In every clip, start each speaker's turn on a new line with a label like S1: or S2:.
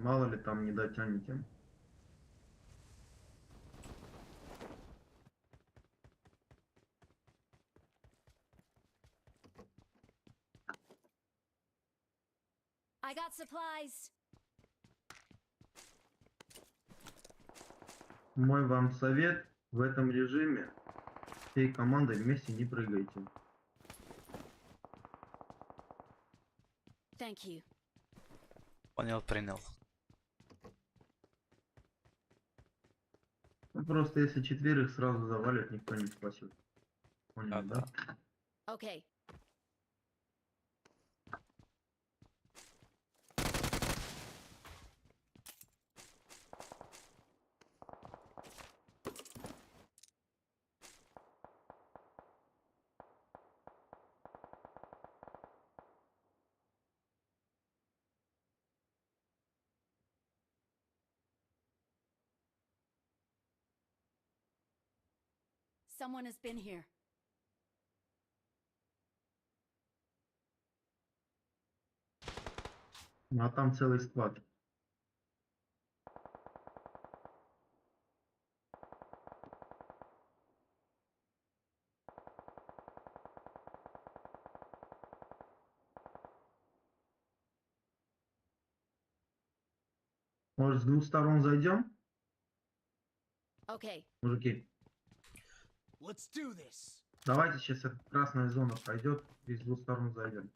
S1: Мало ли там не дотянете.
S2: I got supplies.
S1: Мой вам совет: в этом режиме всей командой вместе не прыгайте.
S2: Thank you.
S3: Понял, принял.
S1: Ну, просто если четверых сразу завалят, никто не спасет. Поняли,
S3: Да.
S1: да?
S2: Okay. Someone has been here.
S1: А там целый склад. Может, с двух сторон зайдем,
S2: Okay.
S1: мужики?
S4: Let's do this.
S1: Давайте сейчас эта красная зона пройдет, и с двух сторон зайдем.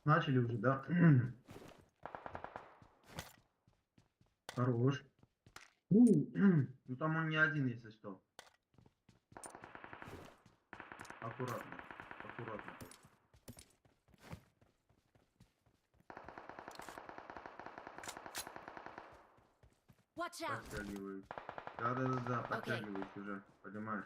S1: Начали уже, да? Хорош. Ну там он не один, если что. Аккуратно. Аккуратно.
S2: Watch out.
S1: Подтягиваюсь. Да,
S2: Окей.
S1: подтягиваюсь уже. Поднимаюсь.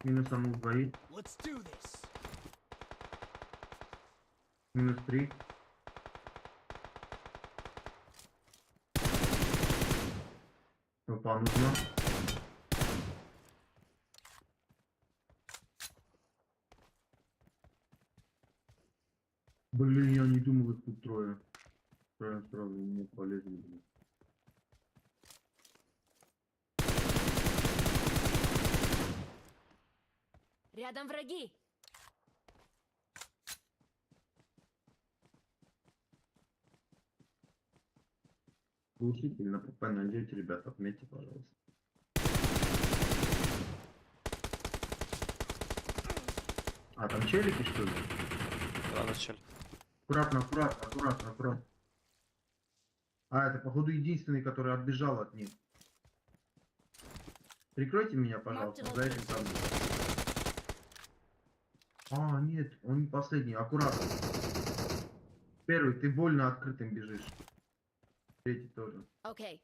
S1: Минус амул двоих.
S4: Let's do this.
S1: Минус 3. Опа, нужно. Блин, я не думал, их тут трое. Трое сразу не полезли, блин.
S2: Рядом враги.
S1: Глушитель на ПП найдете, ребята, отметьте, пожалуйста. А, там челики, что ли?
S3: Да, начали.
S1: Аккуратно. А, это, походу, единственный, который отбежал от них. Прикройте меня, пожалуйста, за этим там. А, нет, он не последний, аккуратно. Первый, ты больно открытым бежишь. Третий тоже.
S2: Okay.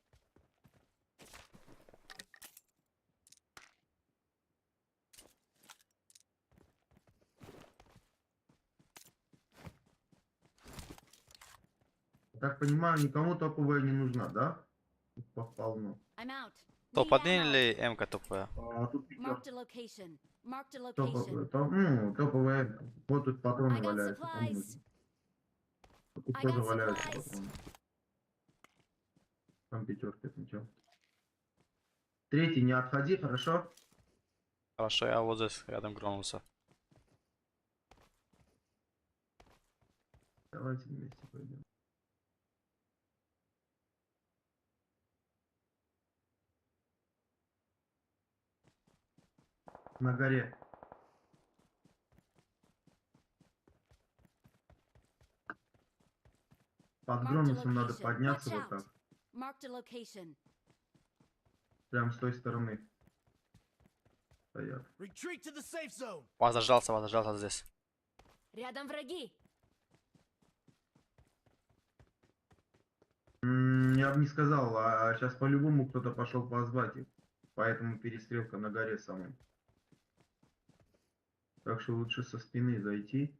S1: Так понимаю, никому топовая не нужна, да? Тут полно.
S2: I'm out.
S3: То
S2: Need
S3: подняли
S2: ammo.
S3: ли М-ка тупая?
S1: А тут
S2: Marked a location. Marked a
S1: топовая,
S2: location.
S1: топовая. Вот тут патроны
S2: I got
S1: валяются. Кому
S2: supplies.
S1: нужно? Тут
S2: I
S1: тоже
S2: got
S1: валяются
S2: supplies.
S1: патроны. Там пятерка отмечал. Третий, не отходи, хорошо?
S3: Хорошо, я вот здесь рядом гронулся.
S1: Давайте вместе пойдем. На горе. Под
S2: Marked a
S1: Гронусом надо
S2: location.
S1: подняться
S2: Watch
S1: вот
S2: out.
S1: так.
S2: Marked a location.
S1: Прям с той стороны. Стоят.
S4: Retreat to the safe zone.
S3: Вас заждался здесь.
S2: Рядом враги.
S1: Я бы не сказал, а сейчас по-любому кто-то пошел позвать их. Поэтому перестрелка на горе самой. Так что лучше со спины зайти.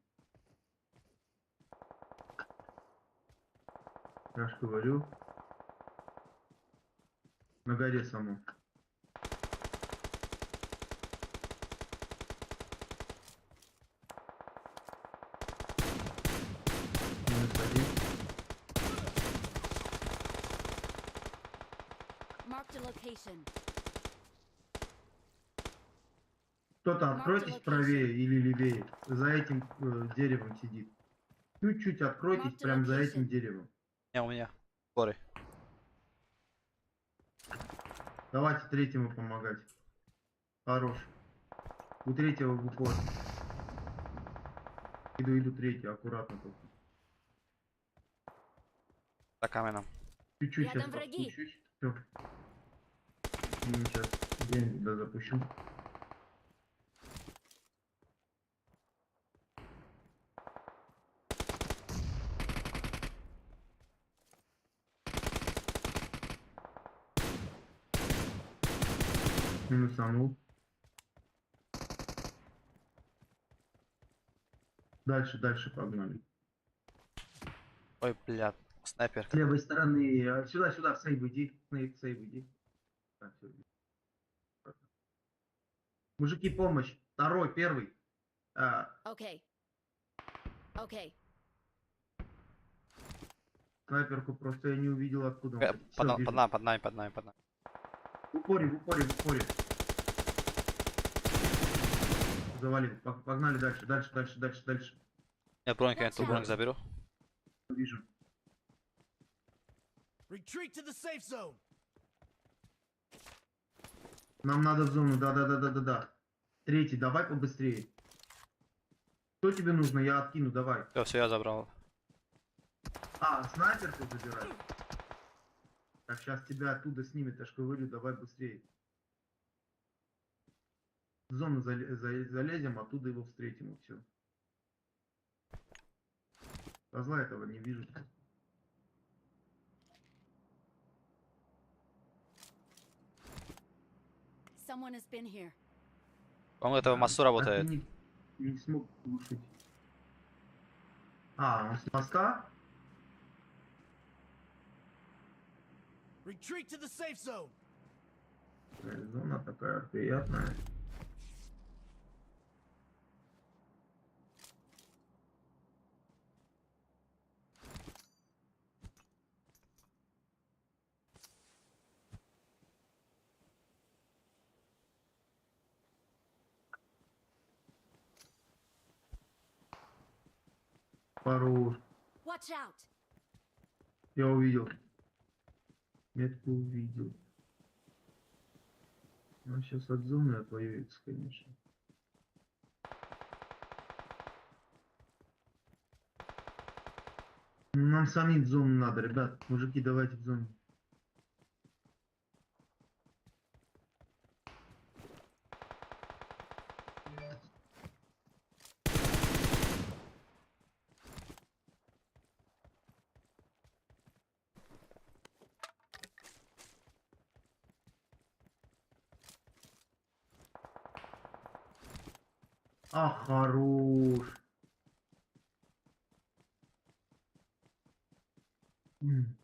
S1: Я ж говорю. На горе самой. Минус один.
S2: Marked a location.
S1: Кто-то
S2: Marked
S1: откройтесь
S2: location.
S1: правее или левее. За этим деревом сидит. Чуть-чуть откройтесь
S2: Marked
S1: прям за этим
S2: location.
S1: деревом.
S3: Не, у меня. Горы.
S1: Давайте третьему помогать. Хорош. У третьего в упор. Иду третий, аккуратно только.
S3: За каменем.
S1: Чуть-чуть сейчас
S2: Рядом враги.
S1: подпущусь. Все. Сейчас день туда запущу. Минусанул. Дальше погнали.
S3: Ой, блядь. Снайпер.
S1: С левой стороны. Сюда, в сейв иди. В сейв иди. Так, всё. Мужики, помощь. Второй, первый.
S2: Okay. Okay.
S1: Снайперку просто я не увидел, откуда он. Всё,
S3: Под
S1: вижу.
S3: нами.
S1: В упоре. Завалил. Погнали дальше.
S3: Нет, бронька, я
S2: Watch
S3: ту
S2: out.
S3: броньку заберу.
S1: Вижу.
S4: Retreat to the safe zone.
S1: Нам надо в зону. Да. Третий, давай побыстрее. Что тебе нужно? Я откину, давай.
S3: Все, я забрал.
S1: Снайперку забирай. Так, сейчас тебя оттуда снимет, я ж говорю, давай быстрее. В зону залезем, оттуда его встретим, и все. Козла этого не вижу.
S2: Someone has been here.
S3: По-моему, этого массу
S1: А
S3: работает.
S1: ты не смог глушить. Он с моста?
S4: Retreat to the safe zone.
S1: Зона такая приятная. Хорош.
S2: Watch out.
S1: Я увидел. Метку увидел. Он сейчас от зоны отвоюется, конечно. Нам самим в зону надо, ребят. Мужики, давайте в зону. Хорош. М.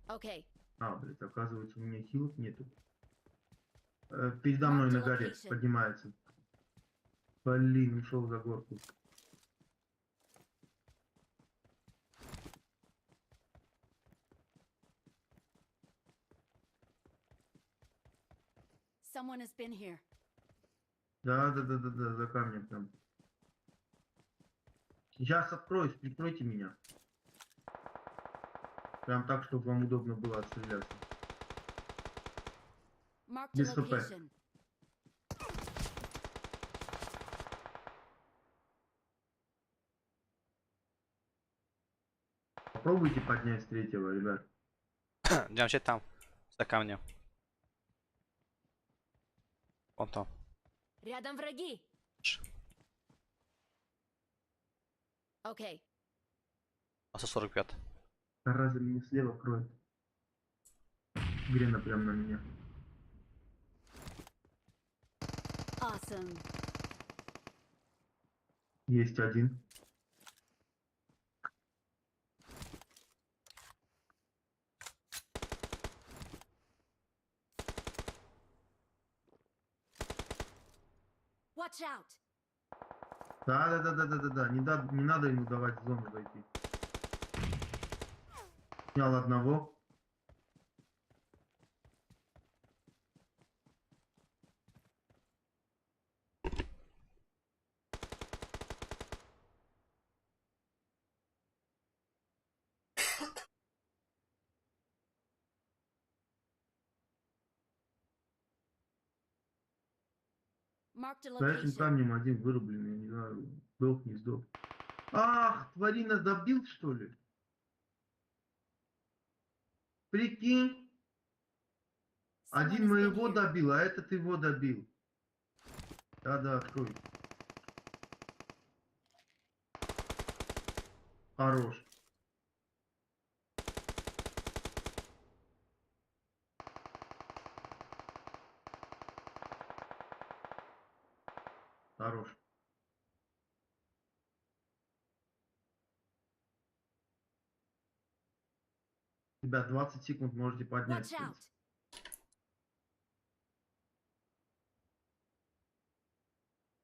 S2: Okay.
S1: Блядь, оказывается, у меня хилов нету. Передо мной на горе
S2: Location.
S1: поднимается. Блин, ушел за горку.
S2: Someone has been here.
S1: Да, за камнем там. Сейчас откроюсь, прикройте меня. Прям так, чтобы вам удобно было отстреляться.
S2: Marked a
S1: Без ХП.
S2: location.
S1: Попробуйте поднять с третьего, ребят.
S3: Джамшит там. За камнем. Вон там.
S2: Рядом враги.
S3: Ш.
S2: Okay.
S3: 145.
S1: Зараза, меня слева кроет. Грена прям на меня.
S2: Awesome.
S1: Есть один.
S2: Watch out.
S1: Да. Не надо ему давать в зону зайти. Снял одного.
S2: Marked a
S1: За этим
S2: location.
S1: камнем один вырубленный. Я не знаю, сдох, не сдох. Ах, тварина добил, что ли? Прикинь,
S2: Someone
S1: один
S2: has been
S1: моего
S2: here.
S1: добил, а этот его добил. Да, открой. Хорош. Хорош. Ребят, 20 секунд можете поднять.
S2: Watch out.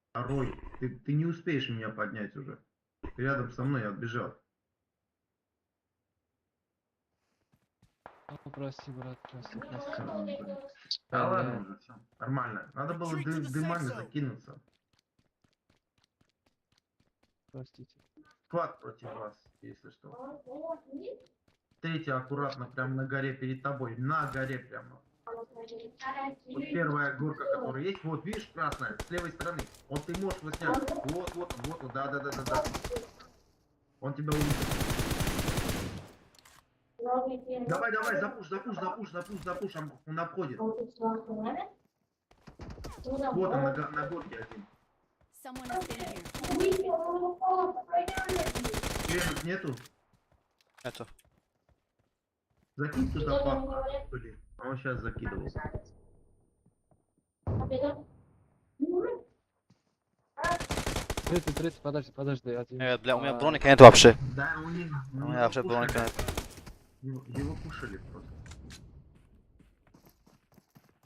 S1: Второй. Ты не успеешь меня поднять уже. Ты рядом со мной отбежал.
S5: О, прости, брат, прости.
S1: Да ладно
S5: Блядь.
S1: уже, все. Нормально. Надо было
S4: Retreat to the safe
S1: дымами
S4: zone.
S1: закинуться.
S5: Простите.
S1: Склад против вас, если что. Третий аккуратно, прям на горе перед тобой. На горе прямо. Вот первая горка, которая есть. Вот, видишь, красная, с левой стороны. Вот ты можешь его снять. Вот, да. Он тебя увидел. Давай, запуш, он обходит. Вот он на горке один.
S2: Someone has been here.
S1: Гренок нету?
S3: Эту.
S1: Закинь туда папку, блин. А он сейчас закидывал.
S5: Тридцать, подожди, один.
S3: Бля, у меня броника нет вообще.
S1: Да, у них
S3: У меня вообще броника нет.
S1: его кушали просто.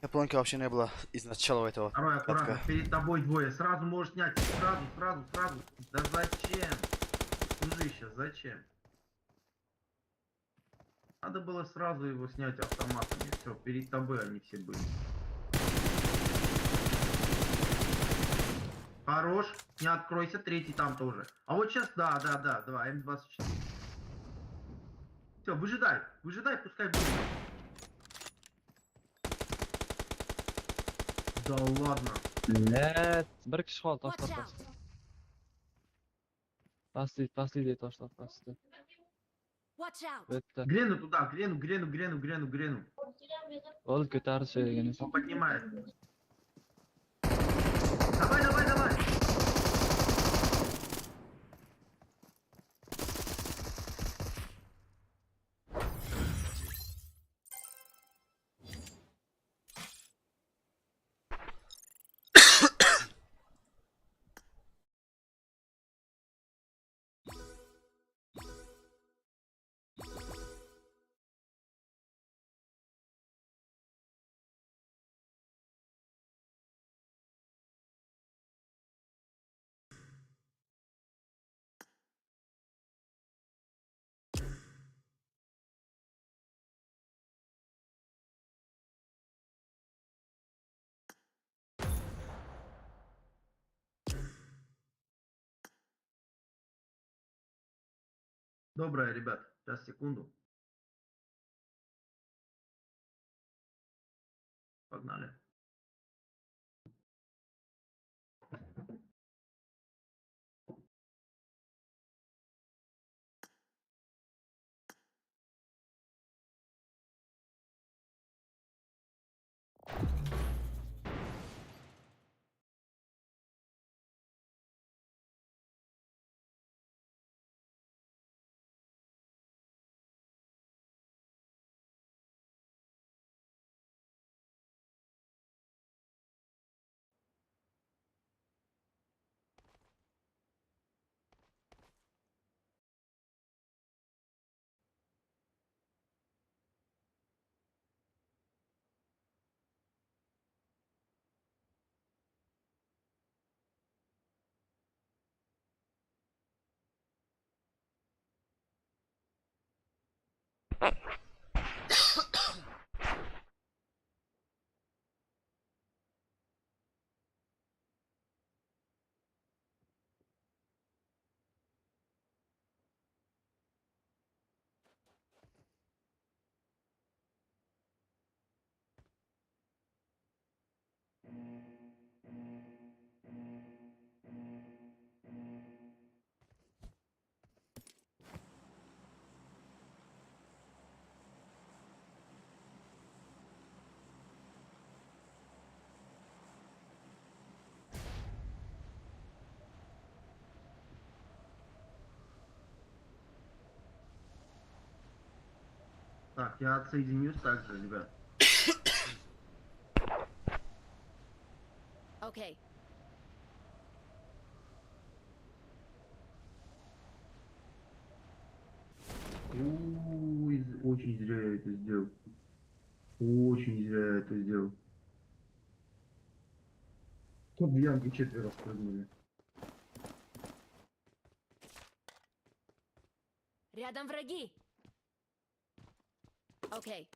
S3: У меня броника вообще не было из начала этого.
S1: Второй, аккуратно,
S3: катка.
S1: перед тобой двое. Сразу можешь снять. Сразу. Да зачем? Дружище, зачем? Надо было сразу его снять автоматами. Все, перед тобой они все были. Хорош. Не откройся, третий там тоже. А вот сейчас, да, М24. Все, выжидай, пускай будет. Да ладно.
S5: Блядь. Bir kishi qoldi,
S2: Watch
S5: tashlab
S2: out.
S5: pastli deydi, tashlab pastli.
S2: Watch out.
S5: Bu yerda.
S1: Грену туда, грену.
S5: Olib ko'tarish degan esa.
S1: Он поднимает. Давай. Доброе, ребят. Сейчас, секунду. Погнали. Так, я отсоединюсь также, ребят.
S2: Okay.
S1: Ой, очень зря я это сделал. Очень зря я это сделал. Тут в ямке четверо спрыгнули.
S2: Рядом враги. Okay.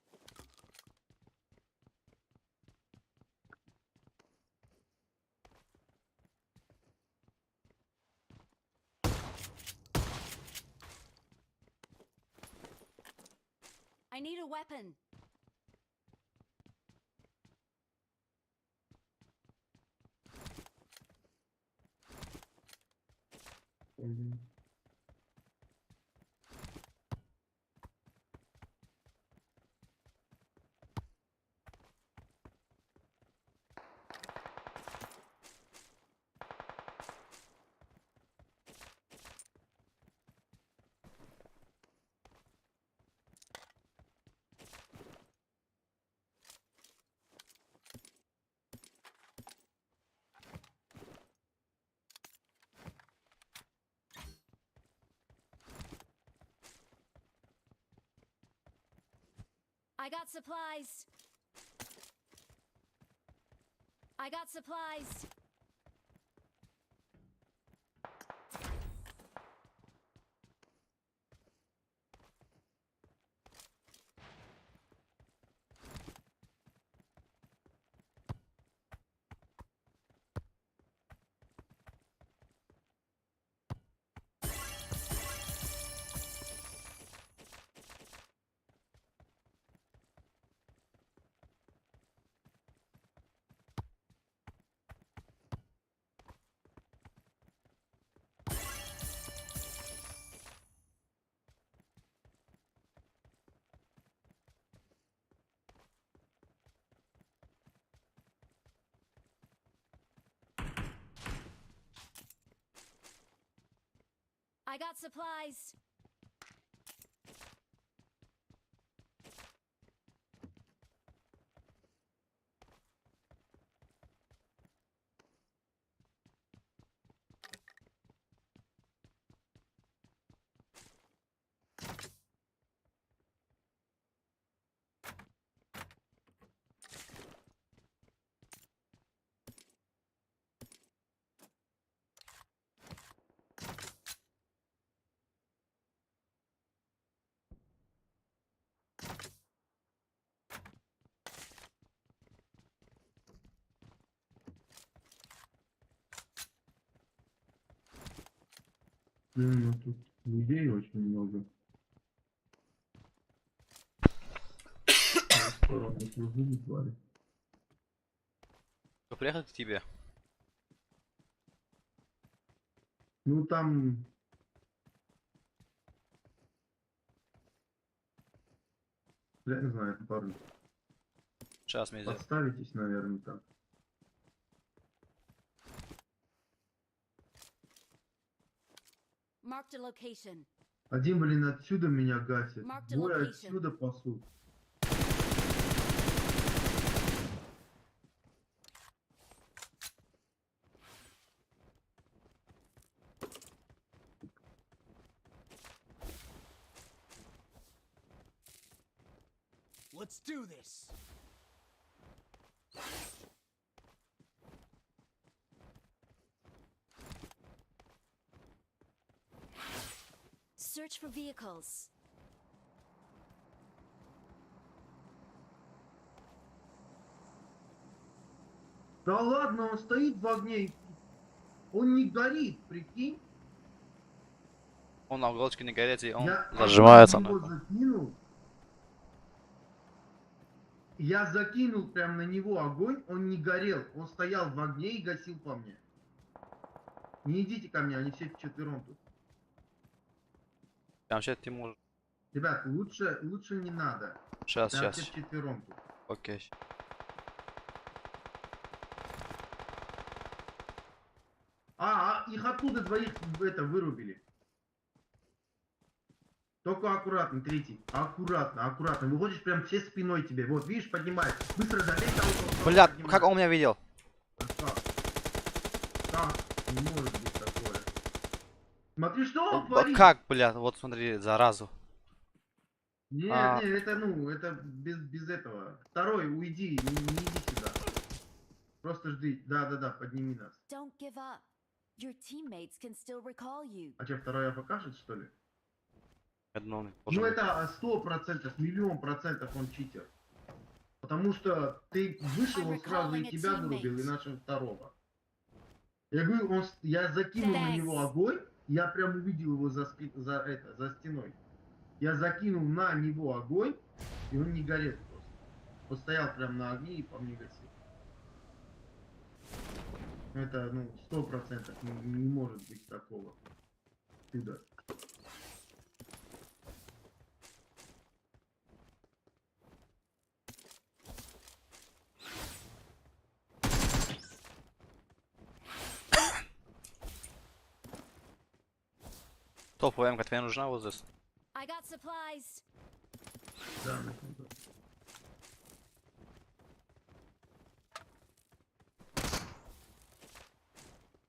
S2: I need a weapon.
S1: Мгм.
S2: I got supplies. I got supplies. I got supplies.
S1: Ну, тут людей очень много. Скоро мы служили, твари.
S3: Кто приехал к тебе?
S1: Ну там... Я не знаю, это парни.
S3: Сейчас мы идем.
S1: Подставитесь, наверное, так.
S2: Marked a location.
S1: Один, блин, отсюда меня гасит.
S2: Mark the
S1: Двое
S2: location.
S1: отсюда пасут.
S4: Let's do this.
S2: Search for vehicles.
S1: Да ладно, он стоит в огне. Он не горит, прикинь.
S3: Он на уголочке не горит, и он
S1: Я
S3: зажимается.
S1: его
S3: Нахуй.
S1: закинул. Я закинул прям на него огонь, он не горел. Он стоял в огне и гасил по мне. Не идите ко мне, они все вчетвером тут.
S3: Прям сейчас Тимур.
S1: Ребят, лучше не надо.
S3: Сейчас,
S1: Прям все
S3: сейчас.
S1: вчетвером тут.
S3: Окей.
S1: Их оттуда двоих это вырубили. Только аккуратно, третий. Аккуратно, аккуратно. Выходишь прям все спиной тебе. Вот, видишь, поднимает. Быстро добей того, кого
S3: Бля,
S1: поднимает.
S3: как он меня видел?
S1: Как? Как? Не может быть такое. Смотри, что он
S3: Да
S1: творит.
S3: как, бля, вот смотри, заразу.
S1: Нет,
S3: А.
S1: нет, это без этого. Второй, уйди, не иди сюда. Просто жди. Да, подними нас.
S2: Don't give up. Your teammates can still recall you.
S1: А что, второй покажет, что ли?
S3: Я думал,
S1: Ну это 100%, миллион процентов он читер. Потому что ты вышел, он сразу и тебя вырубил, и нашего второго. Я говорю, я закинул на него огонь, я прям увидел его за стеной. Я закинул на него огонь, и он не горел просто. Он стоял прям на огне и по мне гасил. Это, 100% не может быть такого. Чудо.
S3: топовая МК твоя нужна вот здесь.
S2: I got supplies.
S1: Да,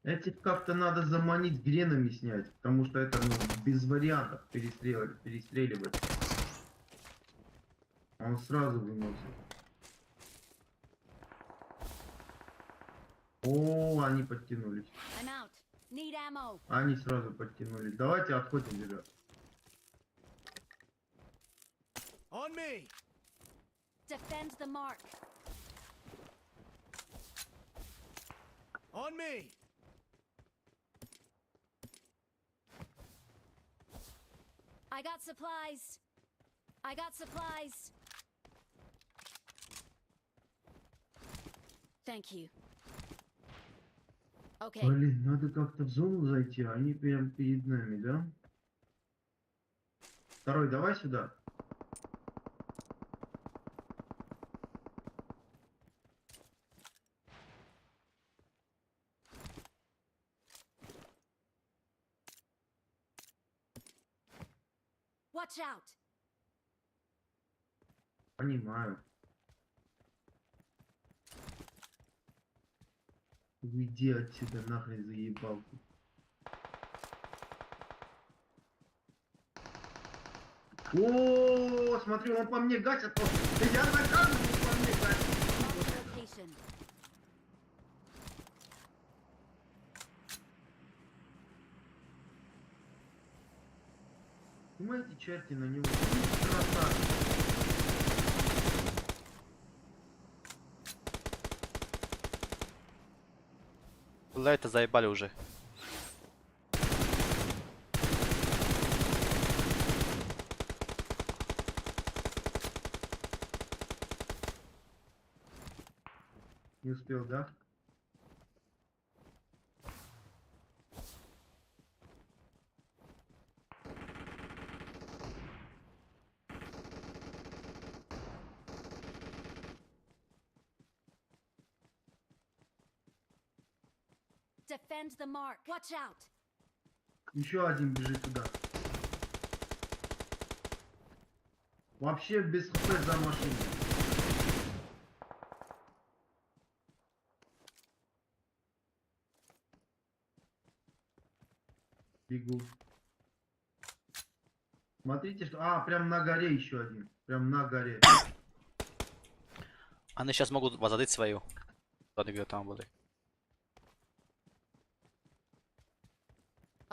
S1: Этих как-то надо заманить, гренами снять, потому что это без вариантов перестреливать. Он сразу выносит. О, они подтянулись.
S2: I'm out. Need ammo.
S1: Они сразу подтянулись. Давайте отходим, ребят.
S4: On me.
S2: Defend the mark.
S4: On me.
S2: I got supplies. I got supplies. Thank you. Okay.
S1: Блин, надо как-то в зону зайти, а они прям перед нами, да? Второй, давай сюда.
S2: Watch out.
S1: Понимаю. Уйди отсюда, нахрен заебал. О, смотри, он по мне гасит. Да я заказываю, он по мне гасит.
S2: Mark location.
S1: Понимаете, черти на него. Красавчик.
S3: Бля, это заебали уже.
S1: Не успел, да?
S2: Defend the mark. Watch out.
S1: Еще один бежит туда. Вообще без хп за машиной. Бегу. Смотрите, что... прям на горе еще один. Прям на горе.
S3: Они сейчас могут возадить свою. Кто где там были.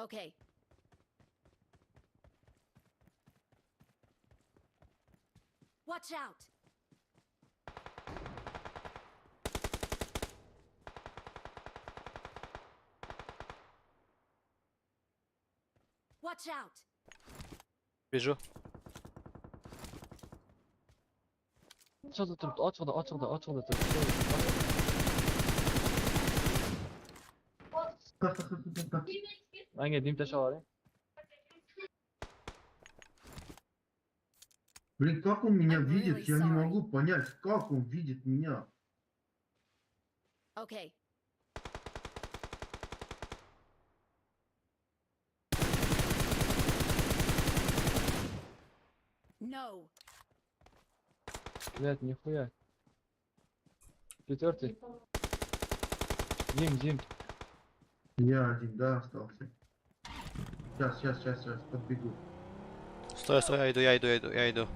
S2: Okay. Watch out. Watch out!
S3: Вижу.
S5: Ochiqda turibdi, ochiqda turibdi. Menga dim tashlab yuboring.
S1: Блин, как он меня
S2: I'm
S1: видит?
S2: really
S1: Я не
S2: sorry.
S1: могу понять, как он видит меня.
S2: Okay. No.
S5: Блядь, нихуя. Четвертый. Дим.
S1: Я один, да, остался. Сейчас, подбегу.
S3: Стой, я иду.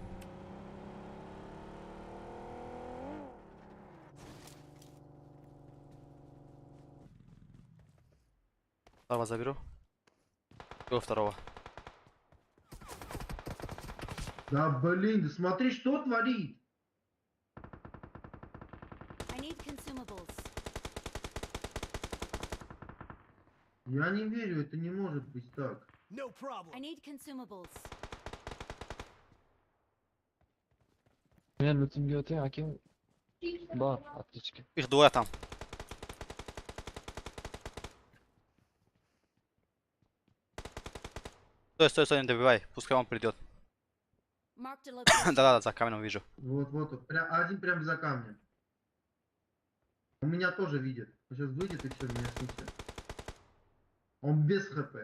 S3: Второго заберу. Go второго.
S1: Да блин, да смотри, что творит.
S2: I need consumables.
S1: Я не верю, это не может быть так.
S4: No
S2: I
S4: problem.
S2: need consumables.
S5: Men lootimga o'ting, akim. Bor, aptechka.
S3: Их двое там. Стой, не добивай. Пускай он придет.
S2: Marked a location.
S3: Да, за камнем вижу.
S1: Вот. Один прям за камнем. Он меня тоже видит. Он сейчас выйдет и все, меня снесет. Он без хп.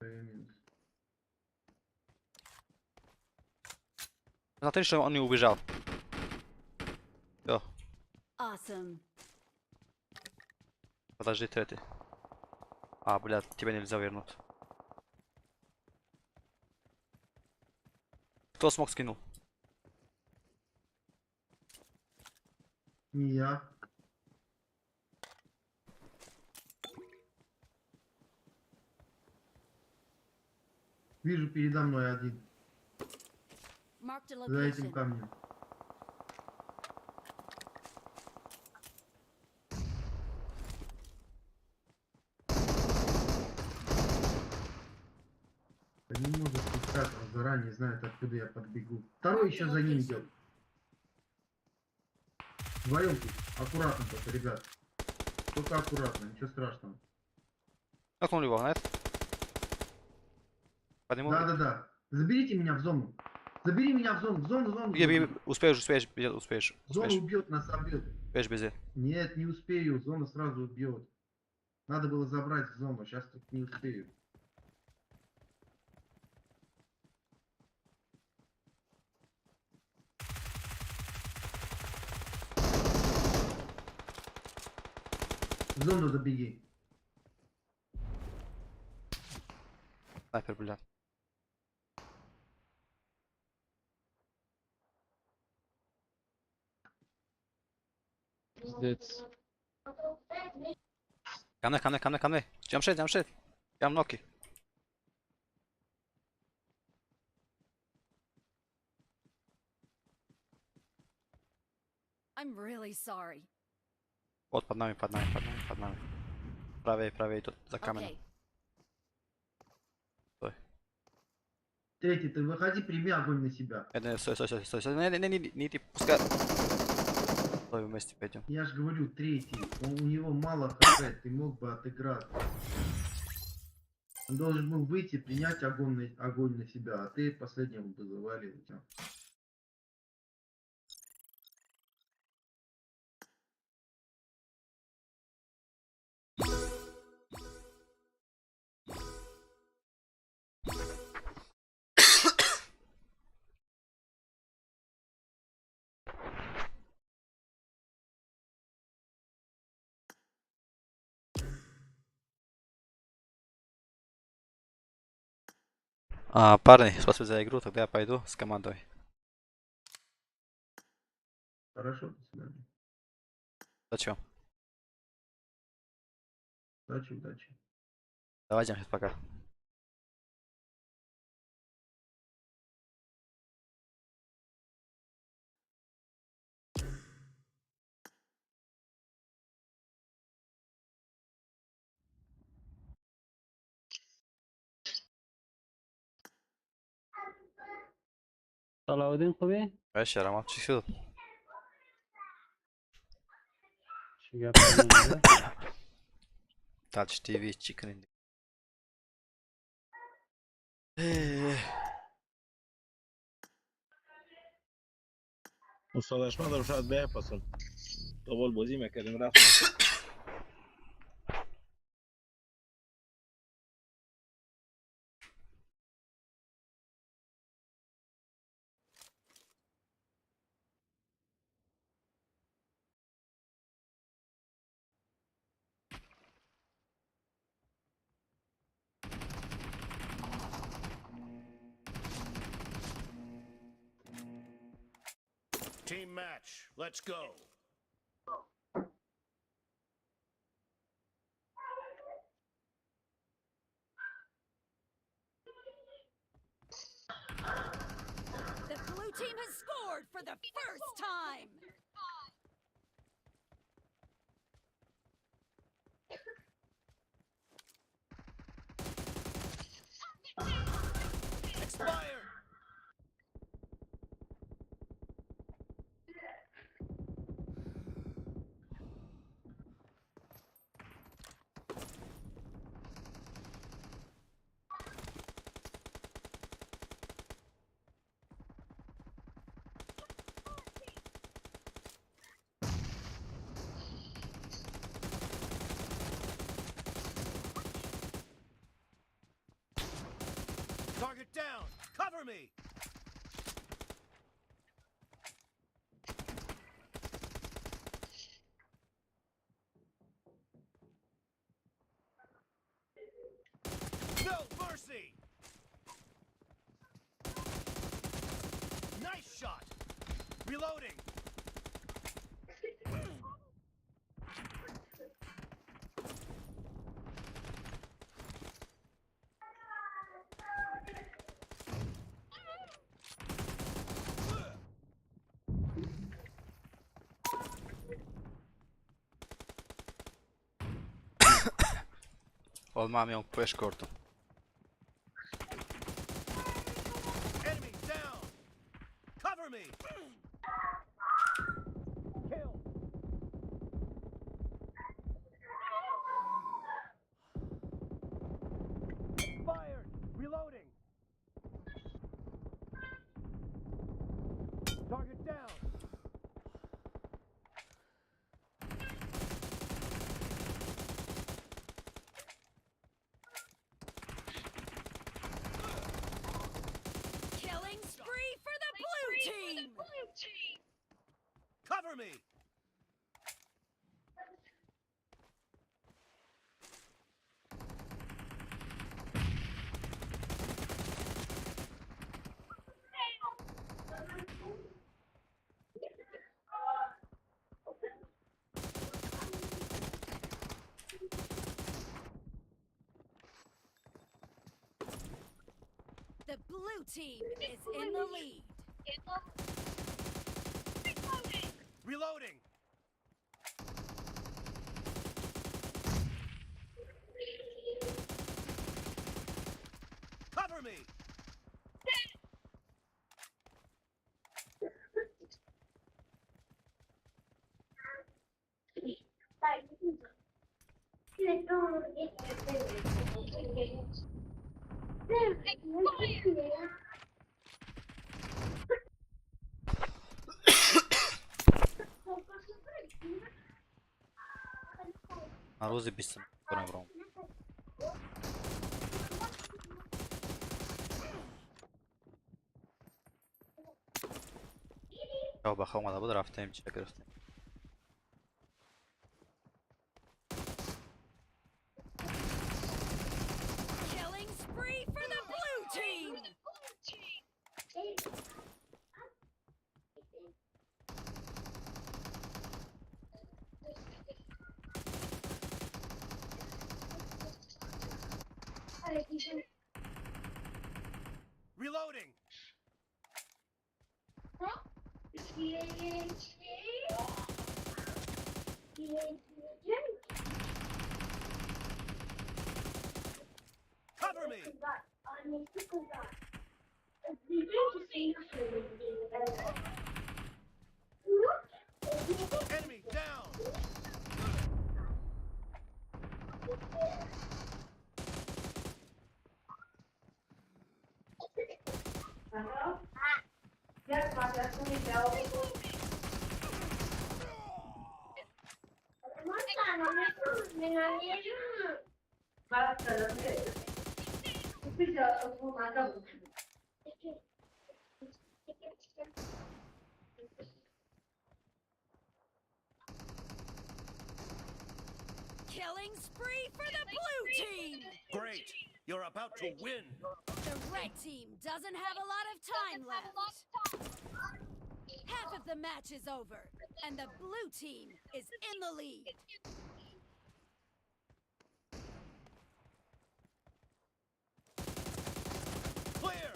S1: Минус.
S3: Смотри, что он не убежал. Всё,
S2: Awesome.
S3: подожди, третий. А, блядь, тебя нельзя вернуть. Кто смог скинул?
S1: Не я. Вижу передо мной один.
S2: Marked a
S1: За этим
S2: location.
S1: камнем. Да не может быть так, он заранее знает, откуда я подбегу. Второй еще за ним идет. Вдвоем тут. Аккуратно только, ребят. Только аккуратно, ничего страшного.
S3: Нокнул его, знаешь? Подниму.
S1: Да. Заберите меня в зону. Забери меня в зону.
S3: Беги,
S1: забери.
S3: успеешь.
S1: Зона убьет, нас собьет.
S3: Успеешь без.
S1: Нет, не успею, зона сразу убьет. Надо было забрать зону, сейчас тут не успею. В зону забеги.
S3: Снайпер, блядь.
S5: Пиздец.
S3: Ко мне. Джамшит. Прям ноки.
S2: I'm really sorry.
S3: Вот под нами. Правее тут, за камнем.
S2: Okay.
S1: Третий, ты выходи, прими огонь на себя.
S3: Стой. Не иди, пускай. Стой, вместе пойдем.
S1: Я же говорю, третий. У него мало хп, ты мог бы отыграть. Он должен был выйти, принять огонь на себя, а ты последнего бы завалил.
S3: Парни, спасибо за игру, тогда я пойду с командой.
S1: Хорошо, до свидания.
S3: Зачем?
S1: Удачи.
S3: Давайте, пока.
S5: Salahuddin خوبی؟
S3: باش رام چی شد؟
S5: چه گپ می‌زنی؟
S3: تاچ تیوی چی کنید؟
S6: استاد اشمت هم شاید بپسن دوبال بازی میکردیم رفتم.
S4: Team match. Let's go.
S2: The blue team has scored for the first time!
S4: Expired. Target down. Cover me. No mercy. Nice shot. Reloading.
S3: Od mam ją push kortu.
S4: Enemy down. Cover me. Kill. Expired. Reloading. Target down.
S2: Killing spree for the blue team!
S4: Cover me.
S2: The blue team is in the lead.
S4: Reloading. Cover me.
S3: Na روزی 20 کنم برام. یا بخواه اومده بود رفتیم چه گرفتیم.
S2: Killing spree for the blue team!
S4: Reloading. Cover me. Enemy down.
S2: Killing spree for the blue team!
S4: Great. You're about to win.
S2: The red team doesn't have a lot of time left. Half of the match is over, and the blue team is in the lead.
S4: Clear.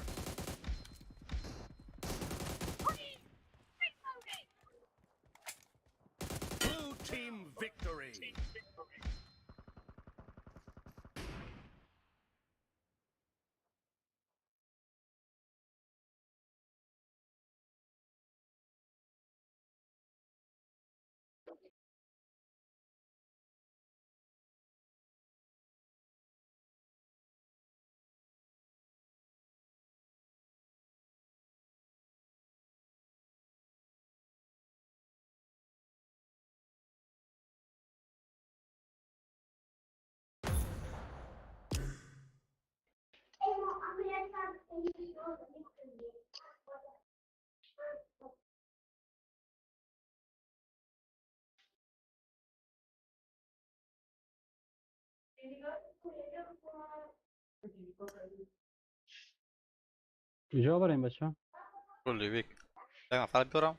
S4: Blue team victory.
S5: کجا بریم بچه ها؟
S3: كل ويك تمام فعل برام.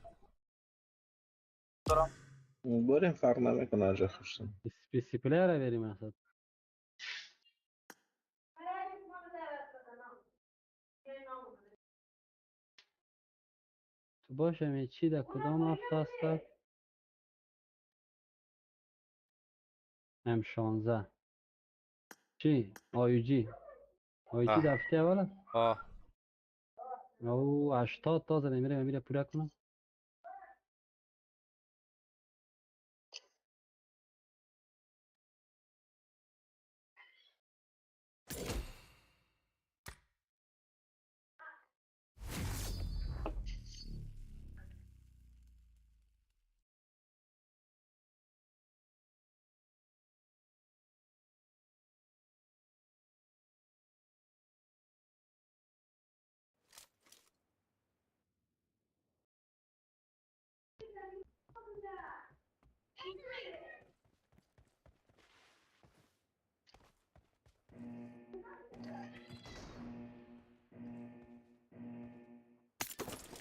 S6: بریم فرق نمیکنه آنجا خوشتم.
S5: پیسی پلیر بریم اصلا. تو باشه می چی در کدام هفته است؟ M16 چی؟ آیوجی آیوجی
S3: آه.
S5: دفته اول است؟ او 80 تا زده میره پوره کنم.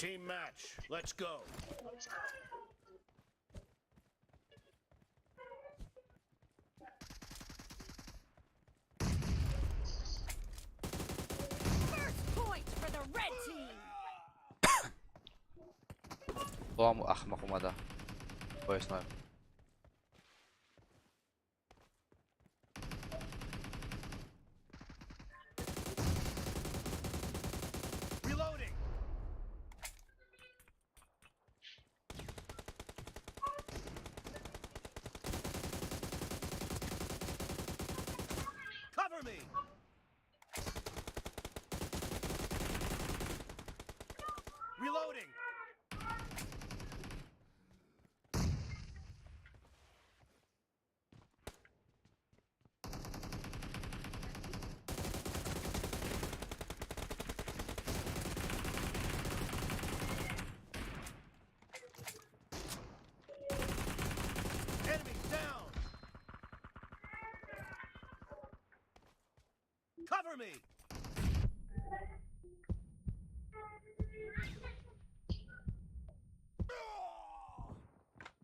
S4: Team match. Let's go.
S2: First point for the red team!
S3: طعم أحمق مدى. كويس نايم.
S4: Reloading. Cover me. Reloading. Enemy down. Cover me.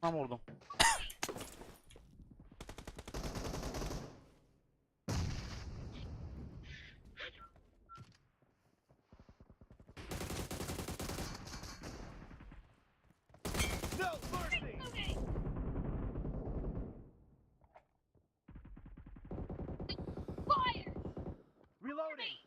S3: ما vurdum.
S4: No mercy. Reloading.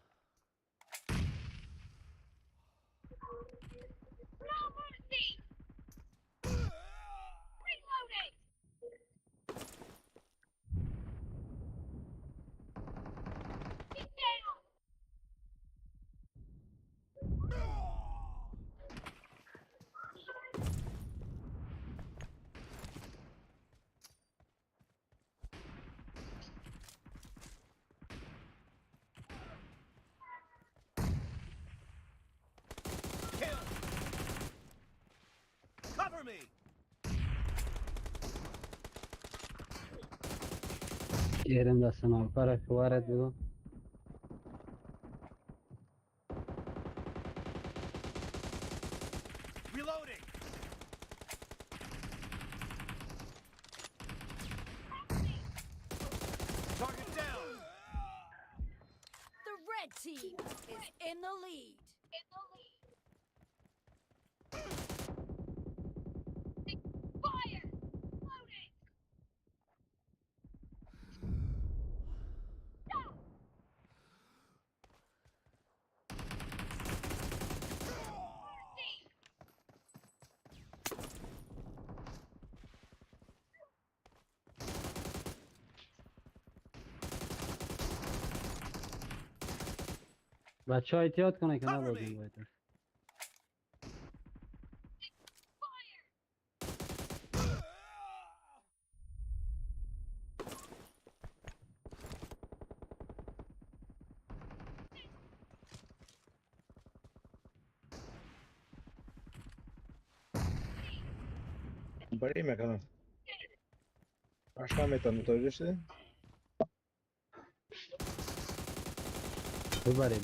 S4: Cover me.
S5: Yerimdesin abi. Parası var ediyor.
S4: Reloading. Target down.
S2: The red team is in the lead.
S5: बच्चा एहतियात करने के ना
S4: Cover
S5: बोलूँ
S4: me.
S5: बेहतर
S6: Bari mekanı. Aşağı metanı tutuyorsun.
S5: दुबारे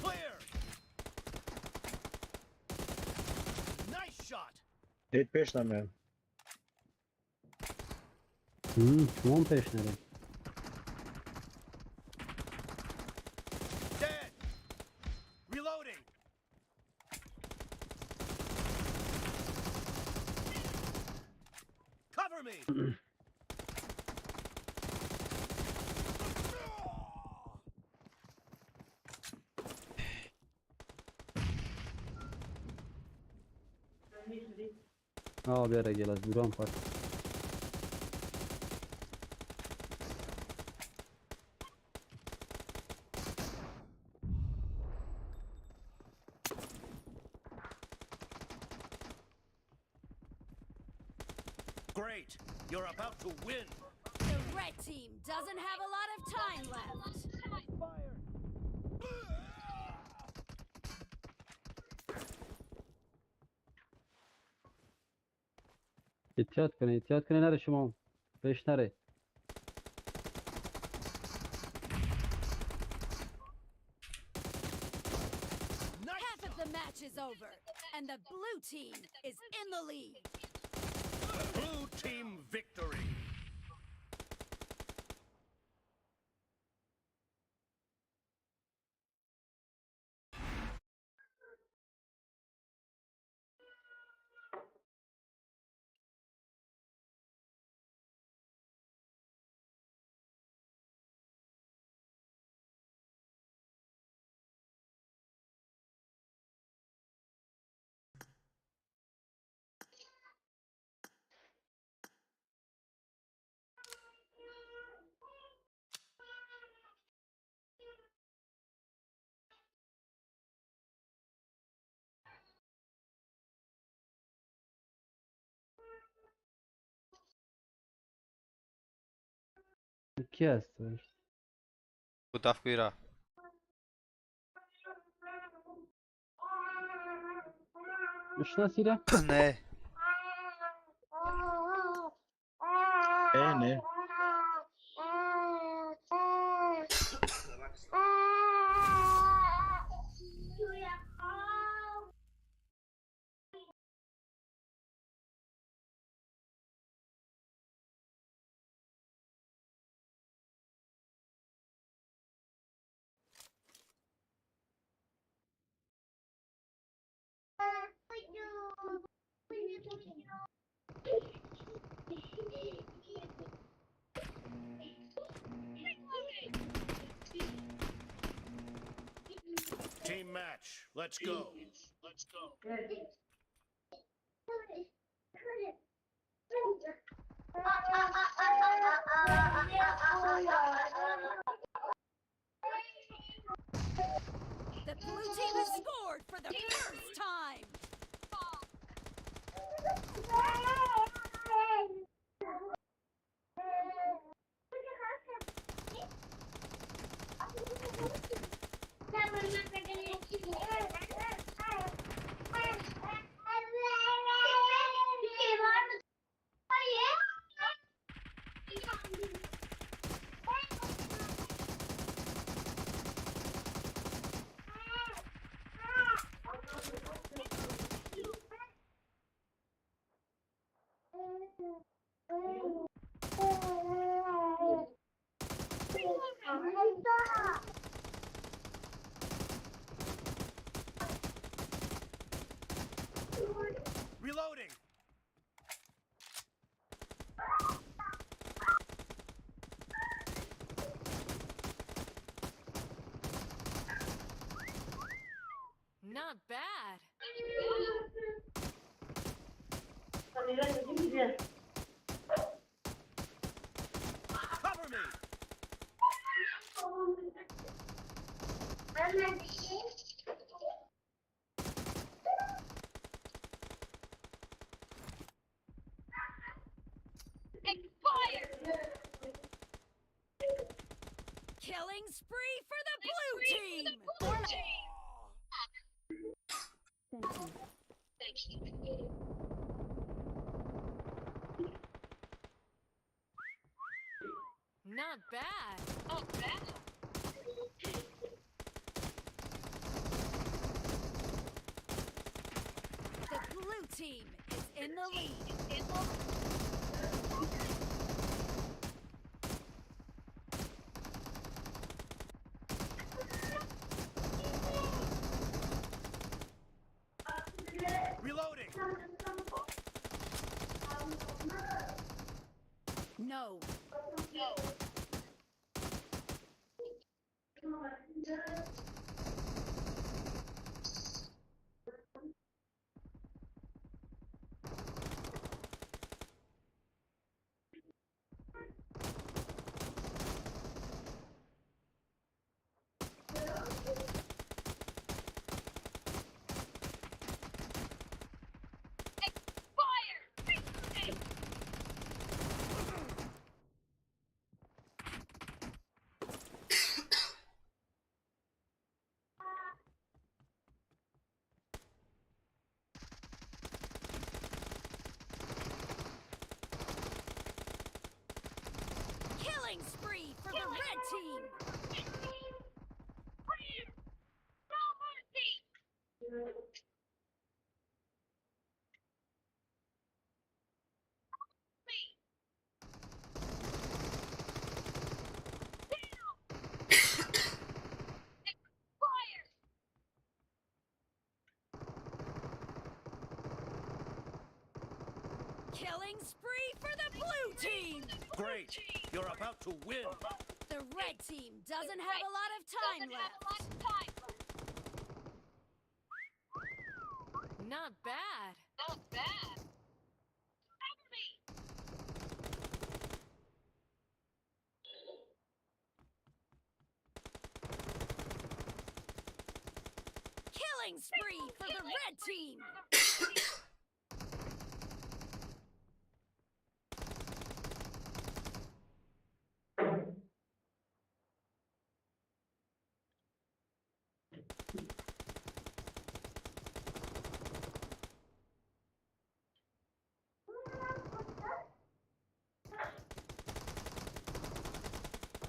S4: Clear. Nice shot.
S6: Tek peş lan ben.
S5: कौन पेशने रे
S4: Dead. Reloading. Cover me.
S5: abi yere gelaz buram par
S4: Great. You're about to win.
S2: The red team doesn't have a lot of time left.
S5: एहतियात करें ना रे शुमाम पेशना रे
S4: Nice.
S2: Half of the match is over, and the blue team is in the lead.
S4: Blue team victory.
S5: क्या है
S3: Kutav kuira.
S5: Ushana Sira
S3: Ne?
S6: Ne?
S4: Team match. Let's go.
S2: The blue team has scored for the first time. Killing spree for the blue team! Not bad. The blue team is in the lead.
S4: Reloading.
S2: No. Killing spree for the red team! Killing spree for the blue team!
S4: Great. You're about to win.
S2: The red team doesn't have a lot of time left. Not bad. Killing spree for the red team!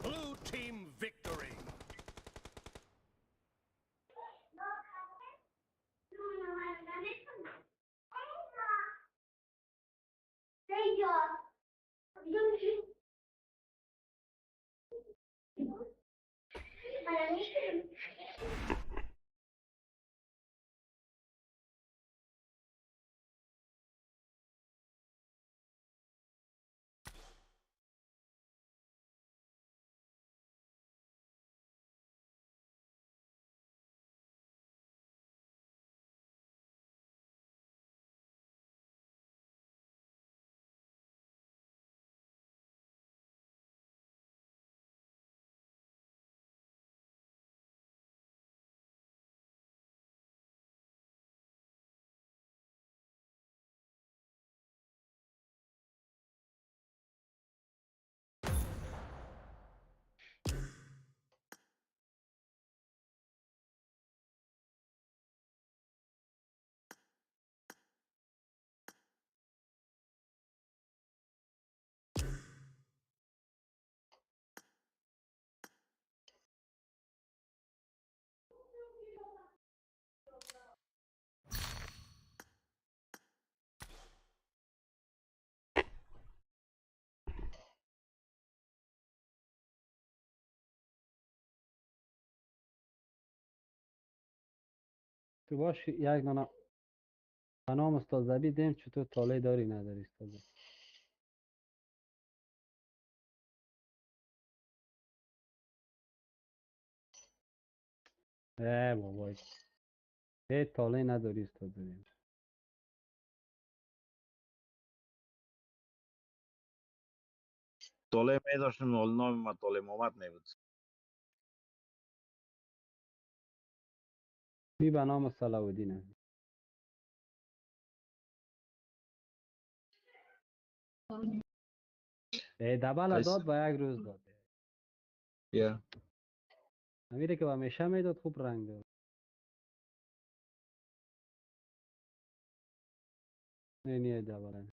S4: Blue team victory.
S7: تو باش یک دانه نام استاد زبی دیم چطور طالع داری نداری استاد زبی. بابا طالع نداری استاد زبی.
S6: طالع می داشتم ولی نام من طالع محمد نبود.
S7: بی به نام صلاح الدین. دبل
S6: قیس
S7: داد و یک روز داد.
S6: یا
S7: امیره که همیشه میداد خوب رنگ داد. اینیه دبل.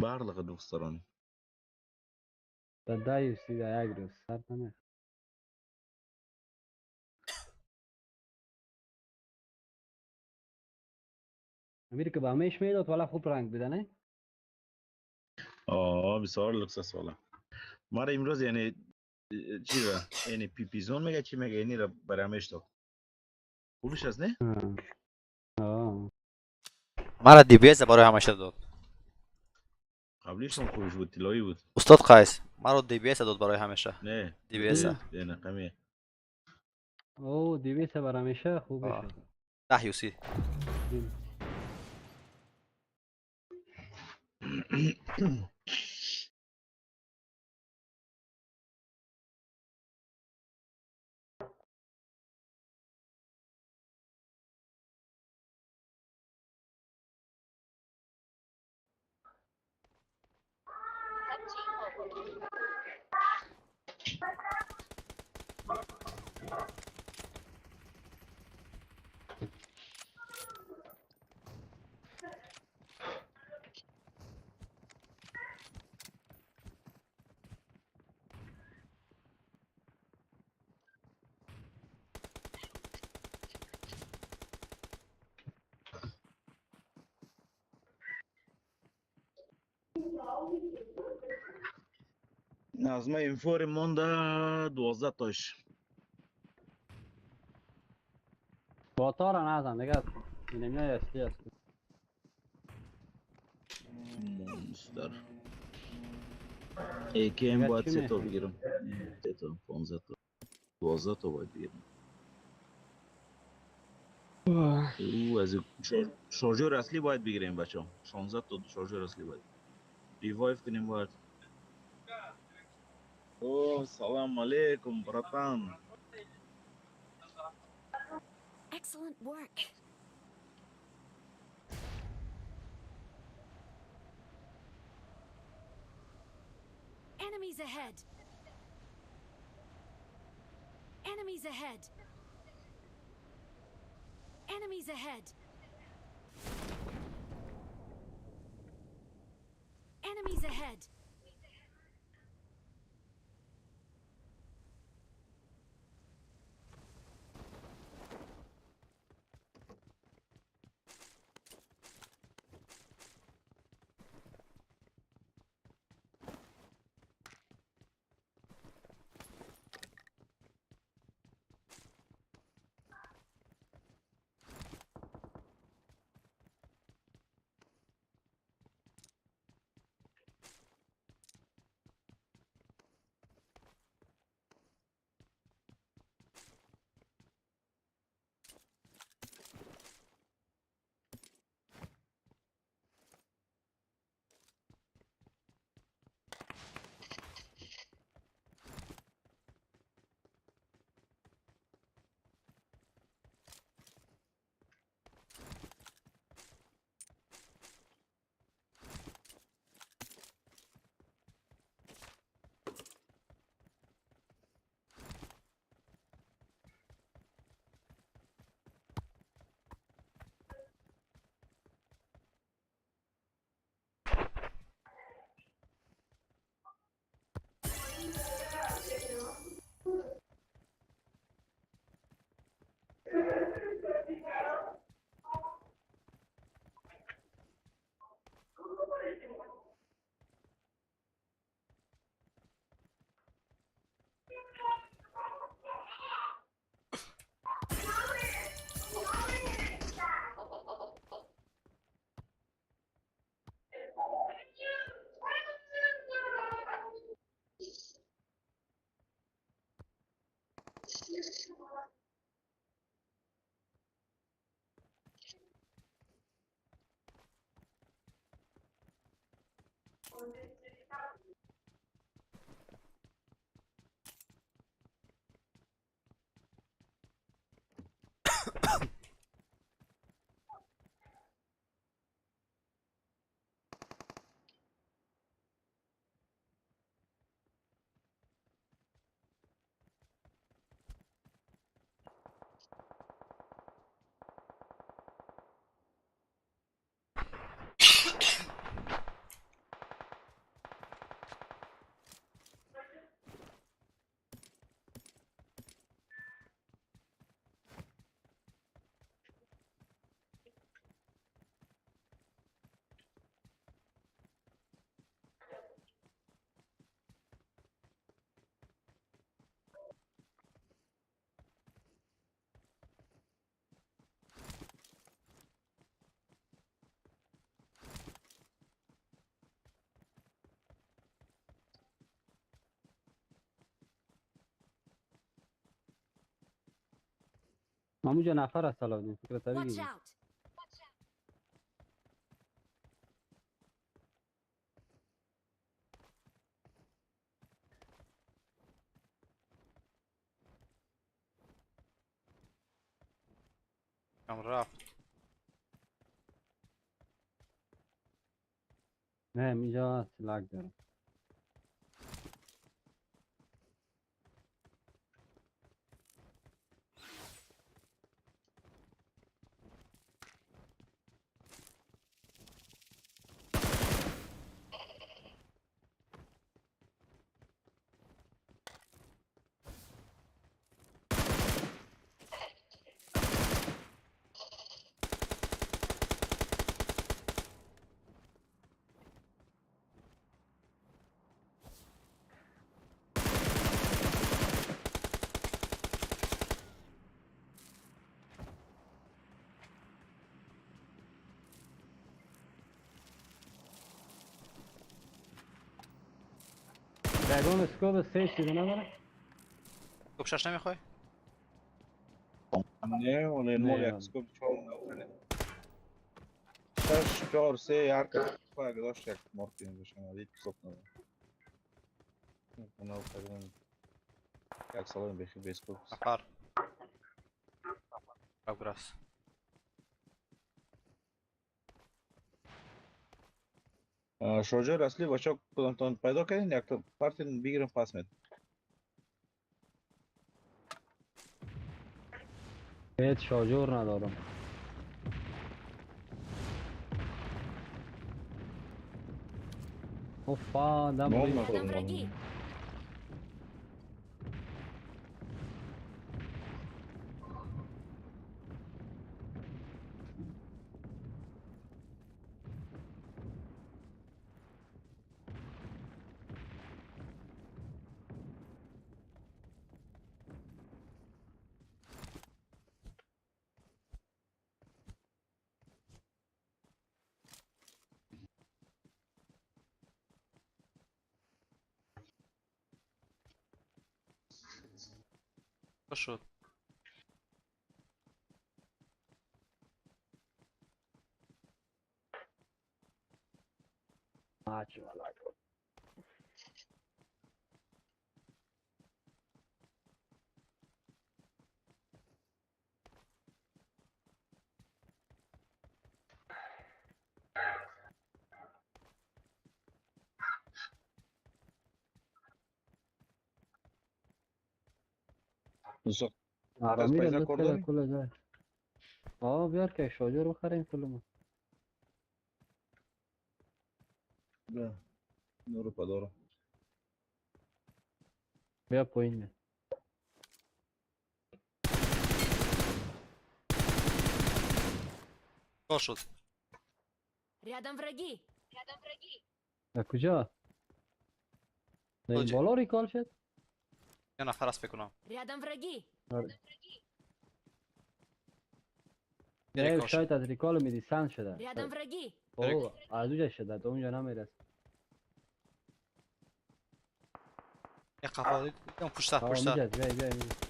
S6: барлығы دوستان
S7: در ده سیده یک روز سر نمیخ. امیره که به همیش میداد ولی خوب رنگ بده نه؟
S6: بسیار لوکس است والا. ما را امروز یعنی چی را یعنی پیپیزون میگه چی میگه اینی را برامش داد خوبش است نه؟
S7: آه.
S3: مرا دی بی اس برای همیشه داد.
S6: قبلیش هم خوبش بود طلایی بود
S3: استاد قیس مرا دی بی اس داد برای همیشه.
S6: نه
S3: دی بی اس.
S6: یعنی کمی
S7: او 200 بر همیشه خوبه شد.
S3: 10 یو سی.
S6: از ما اینفور مونده 12 تاش
S7: با تار نزن دیگه. اینمی های اصلی است.
S6: مونستر ایکی ام
S7: دیگه
S6: باید
S7: چی
S6: 3 تا
S7: میخوای؟
S6: بگیرم 3 تا 15 تا 12 تا باید بگیرم او از شارژر اصلی باید بگیریم بچه ها 16 تا شارژر اصلی باید ریوایف کنیم باید اوه سلام علیکم براتان
S2: Excellent work. Enemies ahead. Enemies ahead. Enemies ahead. Enemies ahead.
S7: همونجا نفر است سلاودین فکر تا
S2: Watch
S7: بگیری
S2: out!
S3: هم رفت.
S7: نه اینجا سلاک دارم دگام اسکوب سه چیزی نداره
S3: تو شش نمیخوای؟
S6: نه ولی
S7: نه،
S6: ما
S7: یاد.
S6: یک سکوب چهار شش چهار سه هر کس اگه داشت یک مارکین بشن ولی هیچ سکوب نداره اونا تقریبا یک سال بخیر به سکوب
S3: نفر. Progress.
S6: شارژر اصلی بچه کدامتان پیدا کردین یک تا پارتین بگیرم پس میدم
S7: هیچ شارژور ندارم اوفا دم
S6: نام
S7: روی
S6: نخورم
S2: Враги!
S3: خوش شد.
S7: ماچ والا
S6: دوستا
S7: آرامی
S6: پیدا
S7: رو
S6: کار
S7: لطفا
S6: داری؟
S7: کل جای بیار که شارژر بخریم کلمون
S6: نه نورو پدارم
S7: بیا پایین می
S3: خوش شد.
S2: Рядом враги!
S7: در کجا؟ در این
S3: کجا؟
S7: بالا ریکال شد؟
S3: یه نفر است بکنم.
S2: Рядом враги!
S7: نه
S3: ریکال شد.
S7: شاید از ریکال میدی سند شده
S2: Рядом враги!
S7: اوه از اونجا شده تا اونجا نمیرس
S3: یه قفا دیدم پشت سر
S7: آه
S3: پشت سر.
S7: میجد بیا میجد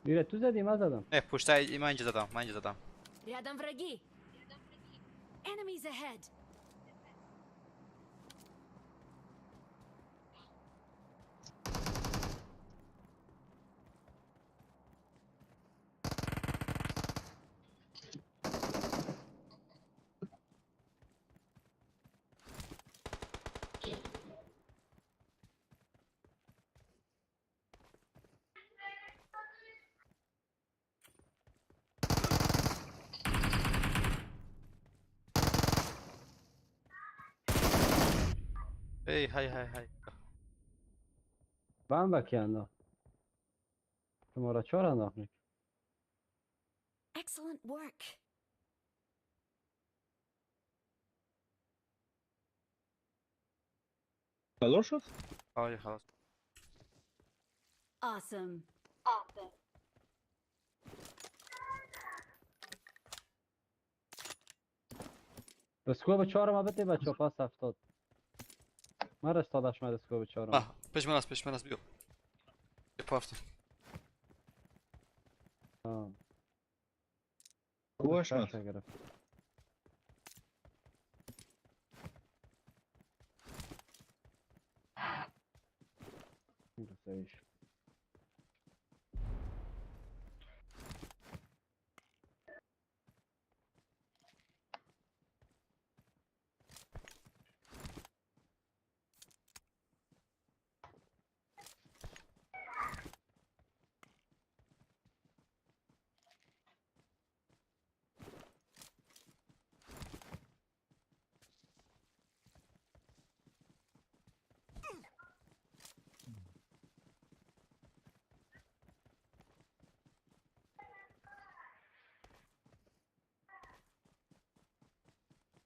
S7: میره تو زدی من زدم
S3: نه پشت سر من اینجا زدم. من اینجا زدم.
S2: Рядом враги! Enemies ahead!
S3: ای های های های.
S7: بم بکی انداخت. شما را چهار انداخت.
S2: Excellent work.
S6: تلور شد؟
S3: آی خلاص.
S2: Awesome.
S7: اسکوب چهار ما بده بچه پاس 70. من رستادش من اسکوب چهار
S3: آه پیش من است بیو. یه پافتی.
S6: خوبش مد.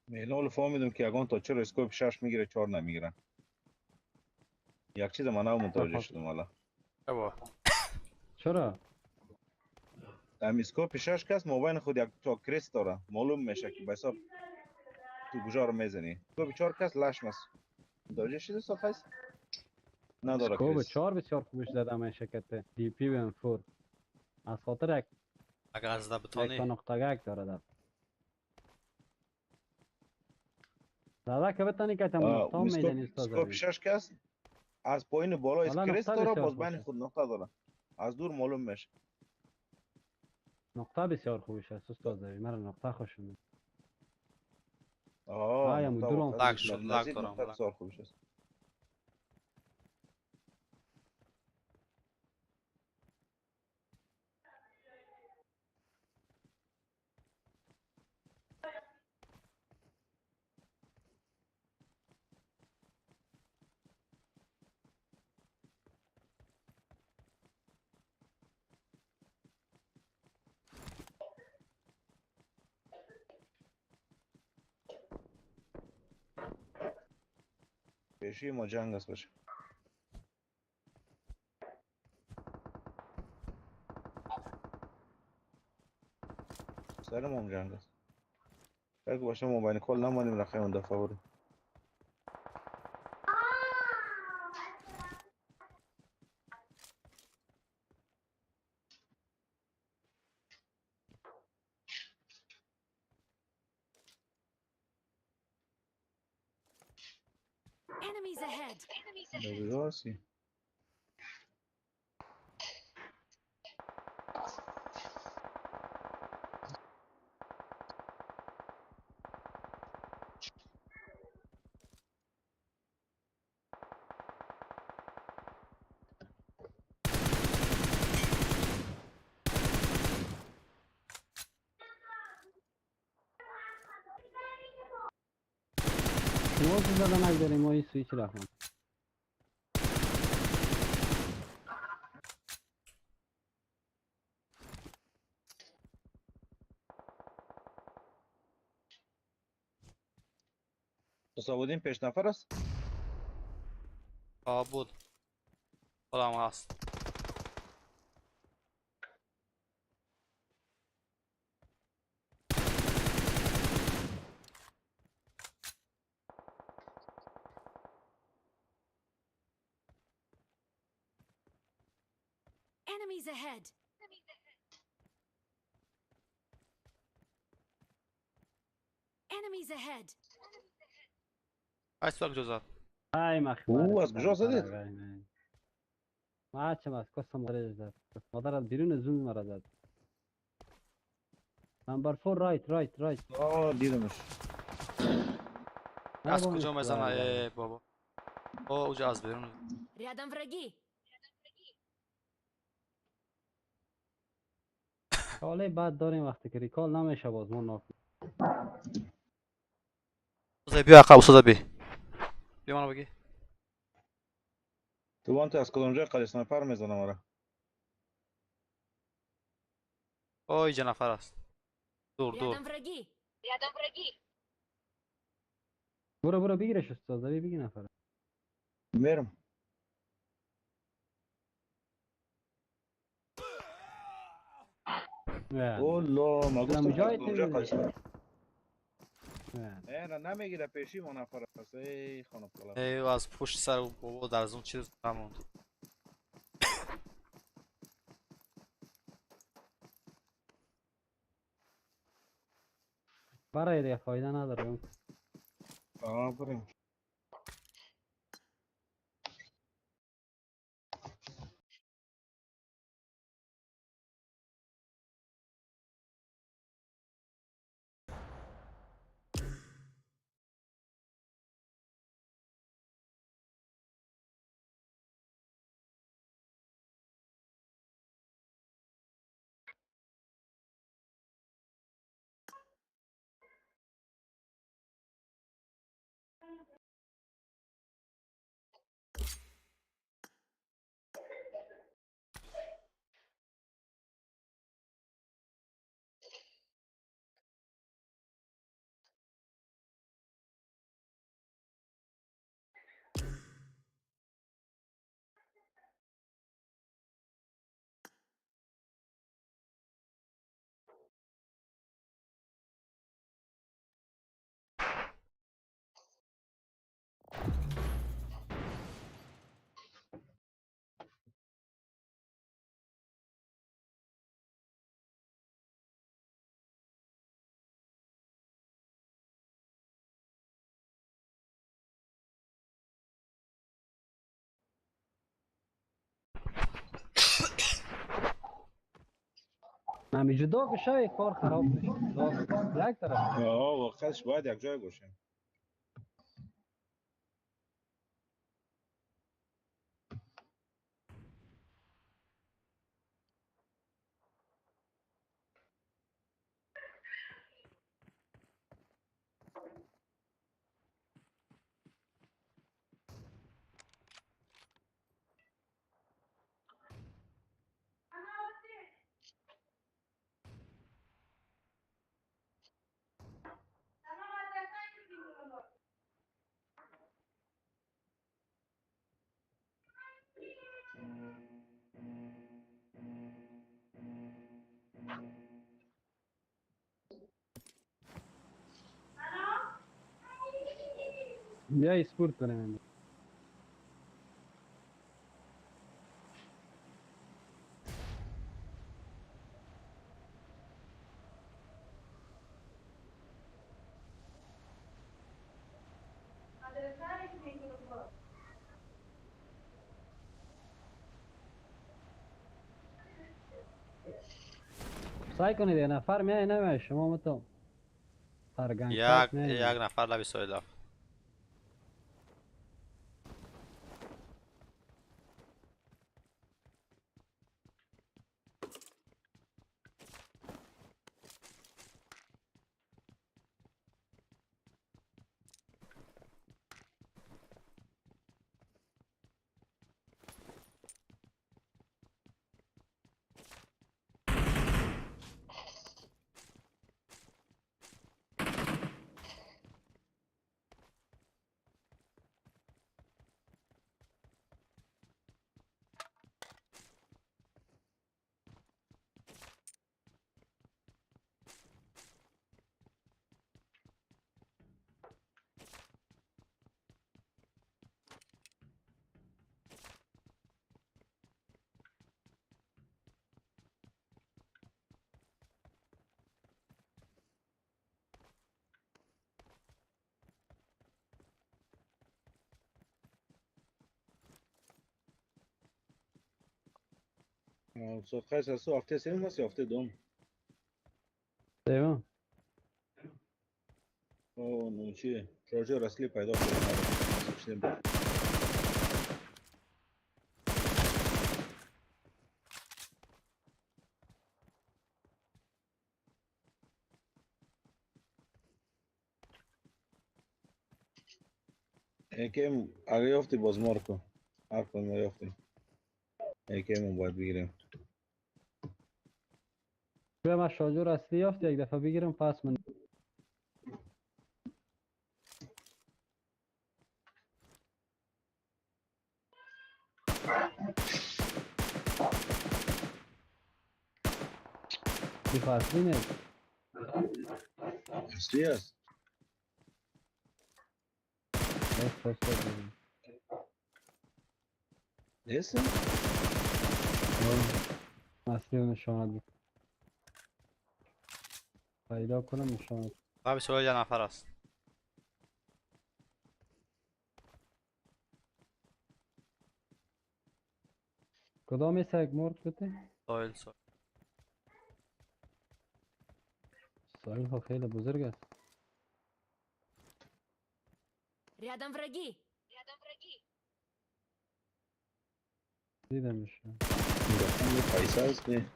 S6: میلال فهمیدم که اگان تا چرا اسکوپ 6 میگیره 4 نمیگیره. یک چیز من هم متوجه شدم حالا.
S3: بابا.
S7: چرا؟
S6: ام اسکوپ 6 کس موبایل خود یک تا کریس داره. معلوم میشه که به حساب تو گوجا رو میزنی. اسکوپ 4 کس لش مس. متوجه شدی صفایس؟ نداره
S7: اسکوب
S6: کریس.
S7: چهار بسیار خوبش زده من شرکت دی پی و ام 4. از خاطر یک
S3: اگر از ده
S7: یک
S3: بتانی.
S7: تا نقطه یک داره در. زده که بتانی که تمام نقطه هم میدنی استاد
S6: اسکوپ 6 کس از پایین بالا
S7: حالا
S6: اسکریس
S7: نقطه
S6: داره
S7: بسیار
S6: باز بین
S7: خوبه.
S6: خود نقطه داره. از دور معلوم میشه.
S7: نقطه بسیار خوبش است استاد زوی. مرا نقطه خوش میاد.
S6: آه
S7: یا
S6: نقطه
S7: مدورم
S6: واقعا
S3: لگ شد، لگ
S6: نزدیک
S3: دارم،
S6: نقطه
S3: لگ.
S6: بسیار خوبش است. پیشی ما جنگ است باشه. سرم هم جنگ است. اگه باشه ما بین کل نمانیم رخیم اون دفعه بریم.
S2: Enemies ahead.
S6: بگذار هستی.
S7: شما چی زدن نگذاریم ما این سویچ رفتم.
S6: تصابودین پیش نفر است؟
S3: آه بود. خودم هست.
S2: Enemies ahead. Enemies ahead.
S3: های سوال جزاد.
S7: ای مخبر.
S6: او از کجا زدید؟
S7: ما چم از کس مادر زد. مادر از بیرون زون مرا زد. نمبر 4 رایت.
S6: آه دیدمش.
S3: از کجا میزنه ای بابا. او اوجا از بیرون.
S2: Рядом враги.
S7: حالا بعد داریم وقتی که ریکال نمیشه باز ما ناف.
S3: بیا عقب استاد بی. بیا منو بگی.
S6: تو وان تو از کدوم قلی سنایپر میزنم آره.
S3: اوه اینجا نفر است. دور دور.
S2: Рядом враги.
S7: برو بگیرش استاد زبی بگی نفر.
S6: میرم. اولا ما
S7: دارم
S6: گفتم
S7: جایت
S6: از کدوم قلی
S7: نمیده.
S6: سنایپر. نه نمیگیره پیشی ما نفر است. ای خانم پلا.
S3: ای از پشت سر بابا در از اون چیز نموند.
S7: برای دیگه فایده نداره.
S6: بریم.
S7: همین جدا بشه کار خراب میشه. یک طرف.
S6: وقتش باید یک جای باشیم.
S7: بیا اسپورت کنیم. سعی کنید یه نفر میای نمیای شما متو سرگنگ فایت
S3: یک
S7: میای.
S3: نفر لبی سویل.
S6: سو خیلی از تو هفته سیم هست یا هفته دوم؟
S7: دیو
S6: اوه نو چیه؟ شارژر اصلی پیدا کردم. یکم اگه یافتی باز مارکو عفوا ما یافتیم یکیمون باید بگیریم.
S7: بیا من شاجور اصلی یافت یک دفعه بگیرم پس من دیف اصلی نیست.
S6: اصلی هست.
S7: بس بگیرم.
S6: نیست؟
S7: اصلی رو نشانت بود. پیدا کنم نشانت.
S3: فقط 21 نفر است.
S7: کدام ایسا یک مرد بده؟
S3: سایل.
S7: سایل ها خیلی بزرگ است.
S2: Рядом враги.
S7: دیدمش.
S6: این پیسه هست نه؟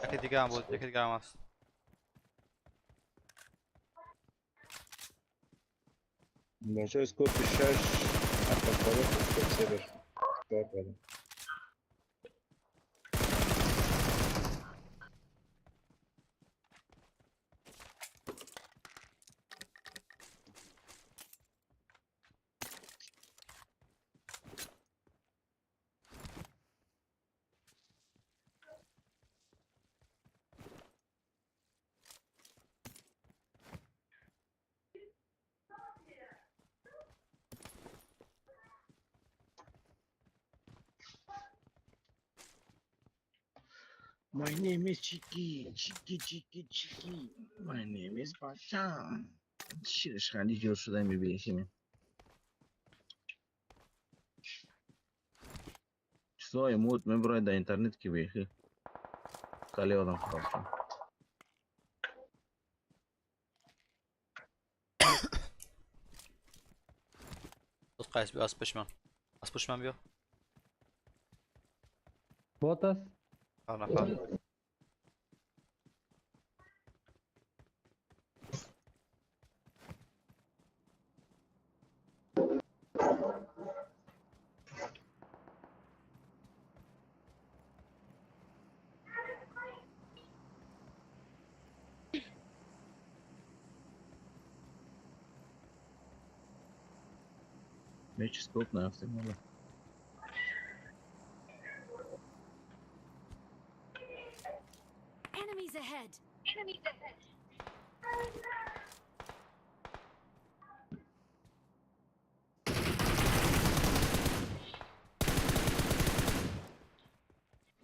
S3: یکی دیگه هم بود، یکی دیگه هم هست.
S6: بچه اسکوپ 6 حتی کاره اسکوپ 3 بر کار کنم. My name is Chiki, Chiki, Chiki, Chiki. My name is Bachan. شیرش خندی جور شده میبینی شیمه چیزای موت من برای در اینترنت که بیخی خیلی آدم خراب شد
S3: دوست قیس بیا از پشت من. از پشت من بیا.
S7: بات است؟
S3: هر نفر.
S6: هیچ اسکوپ نرفتیم حالا
S2: Enemies ahead.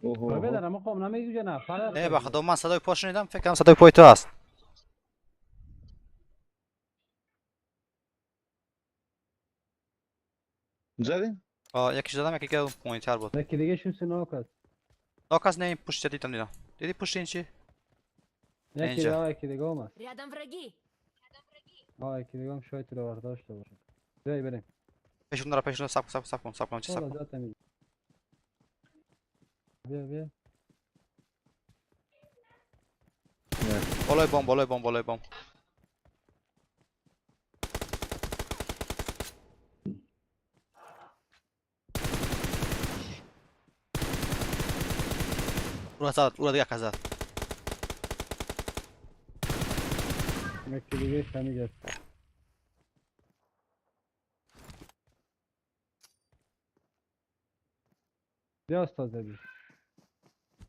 S6: اوه
S7: بدارم مقام نمیگو جا نفر
S3: نه بخدا من صدای پا شنیدم فکر کنم صدای پای تو هست.
S6: زدیم؟
S3: یکیش زدم یکی که اون پوینتر بود.
S7: یکی دیگه شون سناک است.
S3: ناکس نه این پشت دیدم. دیدی پشت این چی؟
S7: یکی
S3: اینجا.
S7: دیگه یکی دیگه هم است.
S2: Рядом враги.
S7: یکی دیگه هم شاید تو رو برداشته باشه. بیایی بریم.
S3: پیشون داره سب کن چی سب
S7: حالا
S3: کن.
S7: جات میگی. بیا.
S3: بالای بام. او را دیگه کزد.
S7: یکی دیگه شمیج است. بیا استاد زدی.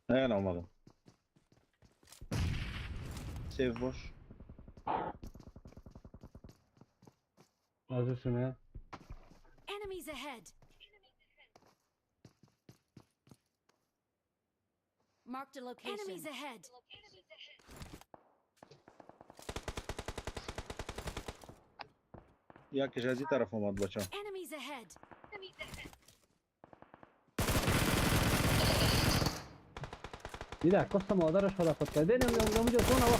S6: نه آمدم سیف باش
S7: ازشونه.
S2: Enemies ahead. Marked a location. Enemies ahead.
S6: یکیش از این طرف آمد بچه
S2: Enemies ahead.
S7: دیده کست مادرش خلافت کرده. نمیجا تو نوا.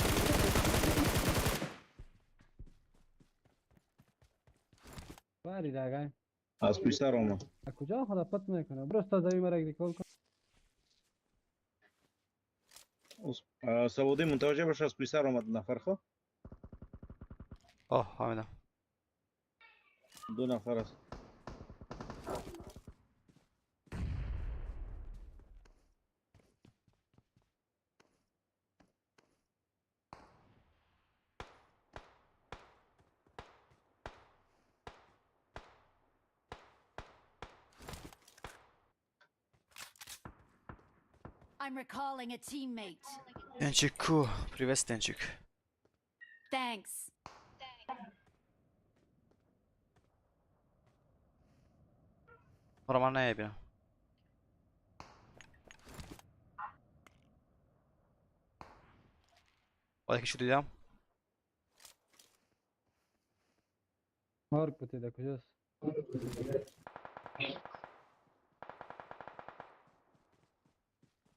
S7: باری داگه.
S6: از پیش سر آمد
S7: کجا خلافت میکنه؟ برو استاد زدی مرا ریکال کن.
S6: سعودی متوجه باش از پیش سر آمد نفر خواه
S3: همینا.
S6: 2 نفر است
S2: I'm recalling a teammate.
S3: Денчик, ку. Привет, Денчик.
S2: Thanks.
S3: Роман не ебе. Олеки ще дойдем.
S7: مارک بوده کجاست؟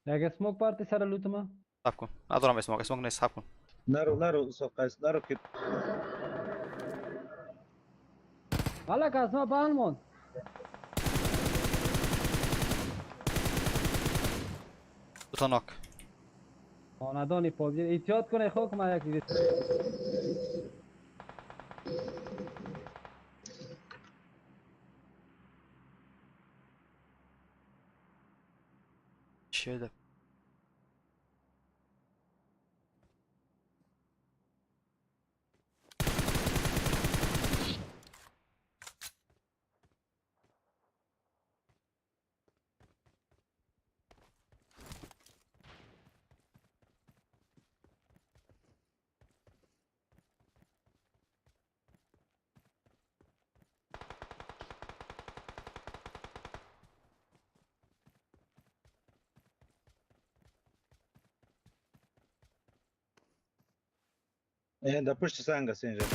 S7: یک اسموک پارتی سر لوت ما؟
S3: صبر کن. ندارم اسموک نیست، صبر کن.
S6: نرو استاد قیس نرو که
S7: حالا که از ما بالمون
S3: دو تا ناک.
S7: خاندانی پابجی احتیاط کنه خوک ما یکی
S3: چیه ده؟
S6: در پشت سنگ است اینجا.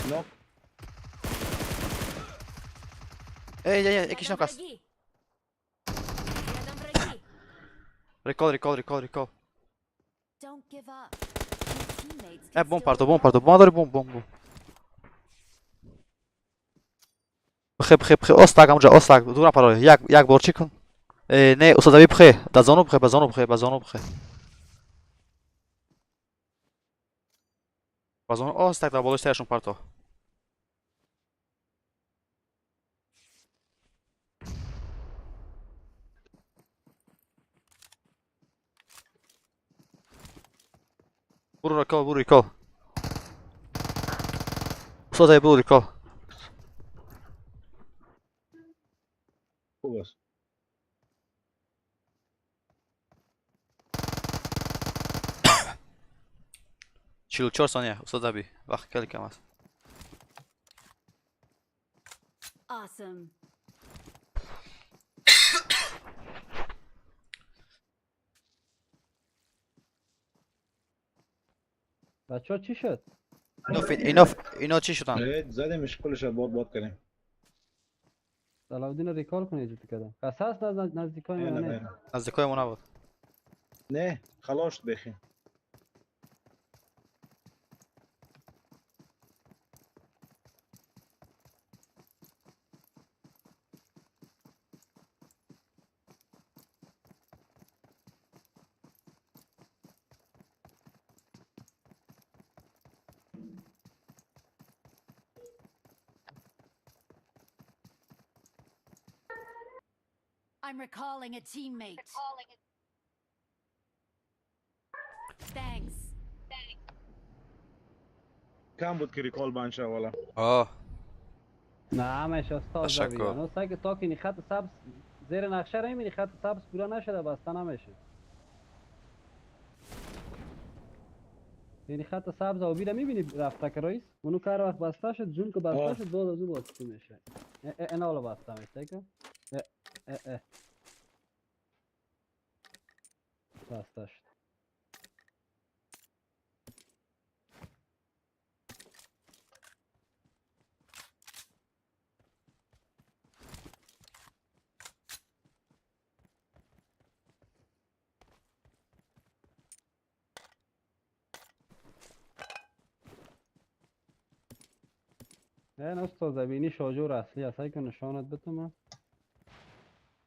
S6: نوک
S3: ای یکیش ناک است. ریکال.
S2: Don't give up. Your teammates can
S3: بوم
S2: still
S3: پرتو
S2: win.
S3: ما داری بوم. بخیر استاگ همونجا استاگ دو نفر یک بارچی کن. نه استاد بخیر دزانو بخیر بازانو استاگ در بالای سرشون پرتو. برو ریکال. استاد برو ریکال.
S6: خوب است.
S3: 44 ثانیه استاد ابی وقت خیلی کم است.
S2: Awesome.
S7: بچه ها چی شد؟
S3: اینا چی شدن؟
S6: زدیمش کلش باد کنیم.
S7: صلاح ریکال کنه ایجاد کردم قصص نزدیکای ما نه
S3: نزدیکای ما نبود.
S6: نه خلاص بخی.
S2: I'm recalling a teammate. Thanks.
S6: کم بود که ریکال بانشه والا.
S7: نه همش استاد
S3: تشکر.
S7: زبی اون که تا که خط سبز زیر نقشه رو میبینی خط سبز پورا نشده بسته نمیشه یعنی خط سبز آبی رو میبینی رفته که رئیس اونو که هر وقت بسته شد جون که بسته شد بعد از او بسته میشه این حالا بسته میشه که بسته شد این استاد زبینی شاجور اصلی هست که نشانت بتم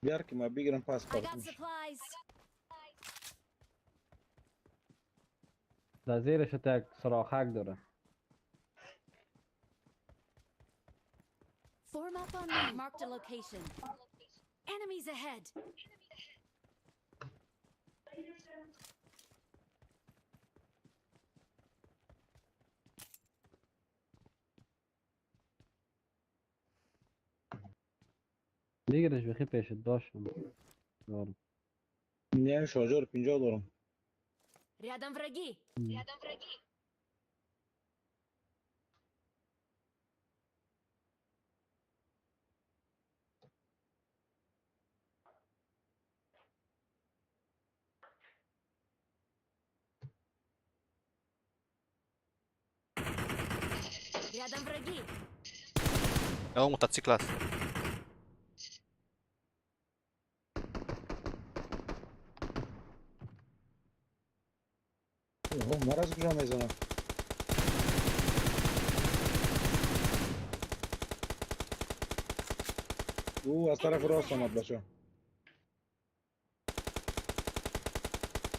S6: بیار که ما بگیرم
S2: I
S6: پاسپورت.
S2: got supplies.
S7: در زیرش یک سراخک داره
S2: Form up on me. Marked a location. Enemies ahead.
S7: بگیرش بخی پیشت داشتم دارم.
S6: نه شارژر 50 دارم.
S2: Рядом враги. Рядом враги.
S3: او موتوسیکلات.
S6: اوه مرا از کجا میزنم؟ او از طرف راست آمد بچه.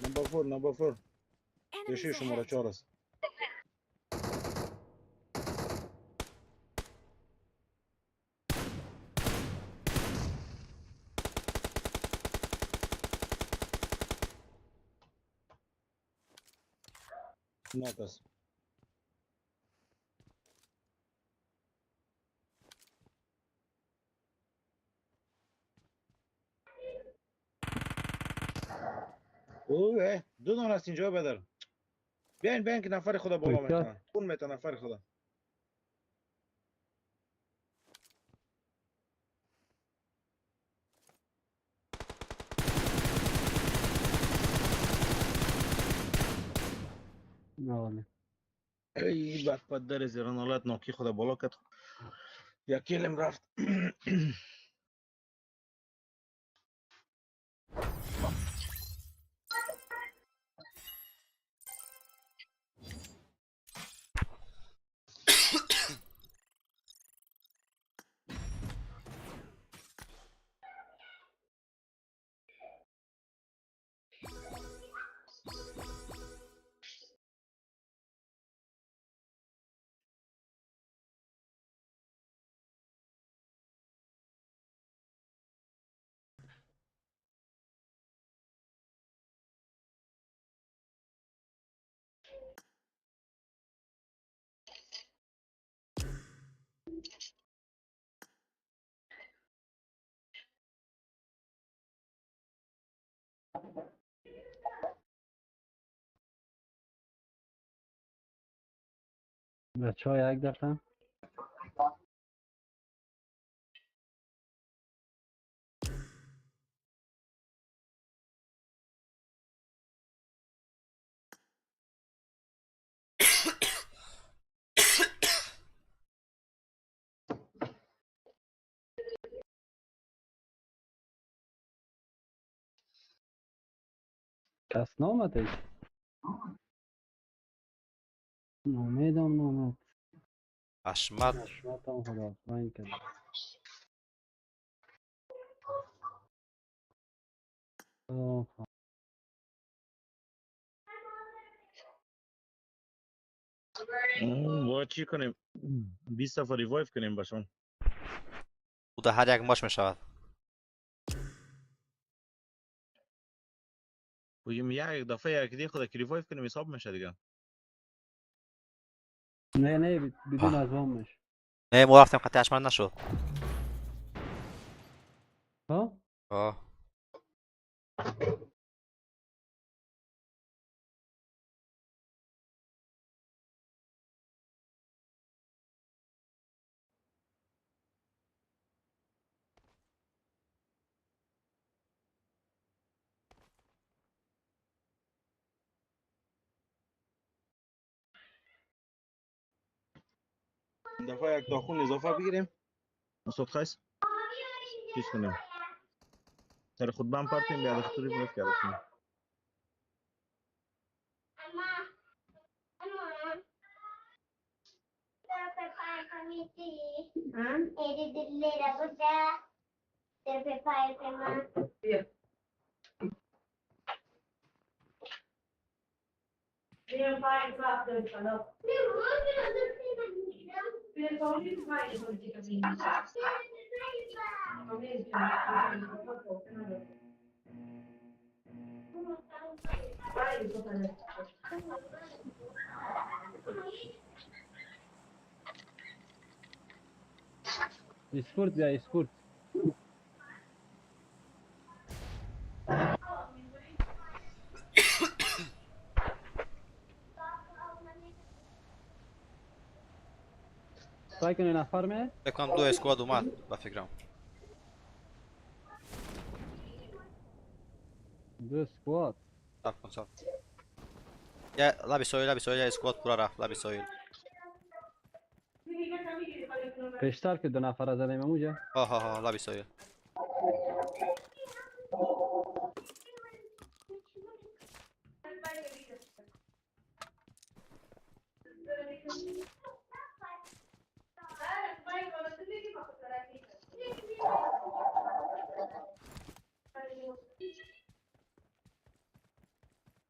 S6: نمبر 4
S2: Enemies
S6: یشی شماره
S2: ahead.
S6: 4 است. ناک است. اوه دو دونه است اینجا بدر. بیاین که نفر خدا بالا
S7: کجا؟
S6: میتونه. اون میتونه نفر خدا.
S7: آله
S6: ای بد پدر زیران حالت ناکی خدا بالا کرد. یک کلم رفت.
S7: بچه ها یک دقیقه کس نامده نامیدم نامد
S3: حشمت.
S7: نشمت هم خدا باین کرد آه،
S6: باید چی کنیم؟ 20 دفعه ریوایو کنیم باشون.
S3: او در هر یک ماش میشود.
S6: بگیم یک دفعه یک دی خدا که ریوایو کنیم حساب میشه دیگه.
S7: نه بدون از وامش
S3: نه ما رفتیم قطعه حشمت نشد.
S7: ها
S3: آه.
S6: این دفعه یک داخون اضافه بگیریم. استاد خیس چیز کنیم. سر خود بم پرتیم به هدف تو ریوایو کردیم.
S7: اسکورت بیا اسکورت فکر کنی نفر میه؟
S3: فکر کنم 2 اسکواد اومد به فکرم.
S7: 2 سکواد.
S3: صبر کن صبر. یه لبی سویل یه اسکواد پورا رفت لبی سویل.
S7: پیشتر که 2 نفر زدیم اونجا.
S3: ها لبی سویل.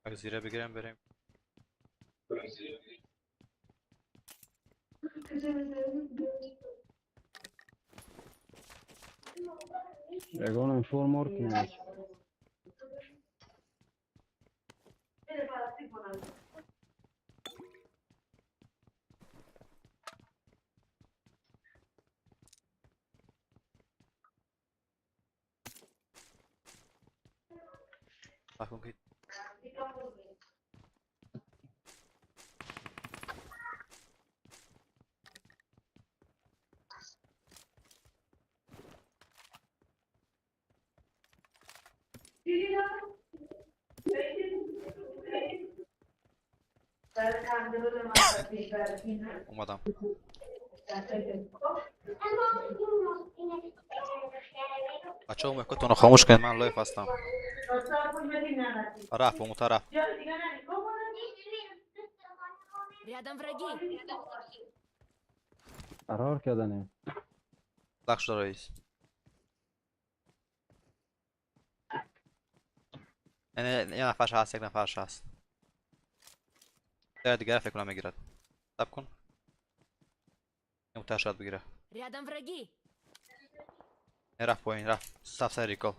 S3: اگه زیره بگیریم بریم.
S7: یگانم شور مار کنیم.
S3: صبر کن که اومدم. بچه ها مکتون رو خاموش کنید من لایف هستم. رفت اون طرف.
S2: Рядом враги.
S7: قرار کردنیم.
S3: لغ شده رئیس. یعنی یه نفرش هست یک نفرش هست. دیگه فکر کنم میگیرد. صبر کن. این متر شاید بگیره.
S2: Рядом враги.
S3: این رفت پایین رفت. سفسر ریکال.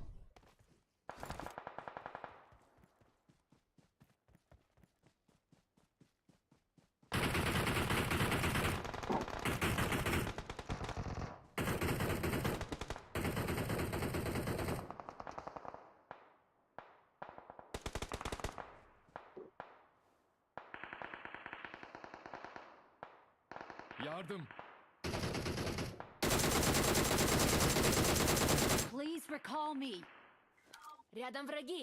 S4: Yardım.
S2: Please recall me. Рядом враги.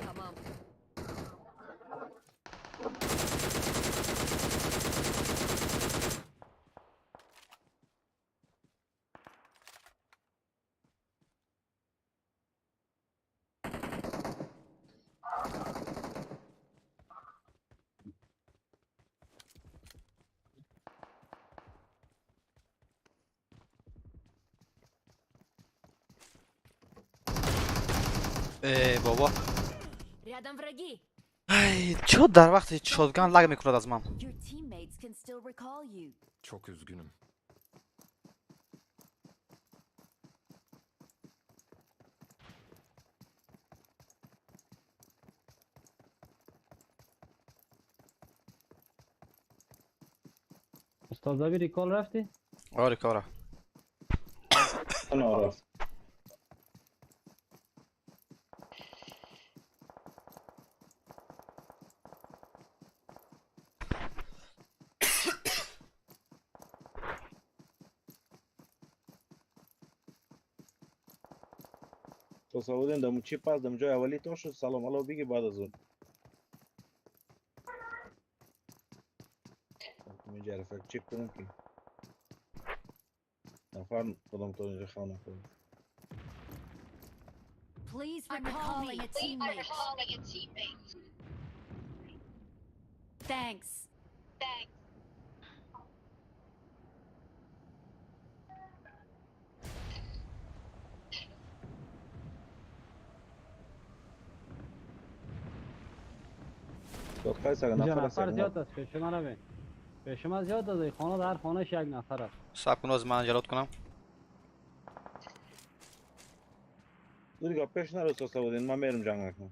S2: Tamam.
S3: بابا.
S2: Рядом враги.
S3: ای چرا در وقتی شاتگان لگ میکنه از من؟
S2: Your teammates can still recall you.
S4: Çok üzgünüm.
S7: استاد زبی ریکال رفتی؟
S3: آره کارا.
S6: آره. تصور دم چی پس دم جای اولی تو شد سلام علیکم بگی بعد از اون من جرف چک کنم که نفر خودم تو اینجا خانه کنم
S2: Please recall me. A teammate. Thanks.
S6: تو خیلی
S7: اینجا
S6: نفر
S7: نفر
S6: است
S7: زیاد است پیش شما نبین. پیش شما زیاد است. خانه در خانهش یک نفر است.
S3: صبر کن از من جلوت کنم.
S6: تو دیگه پیش نرو تصور من میرم جنگ نکنم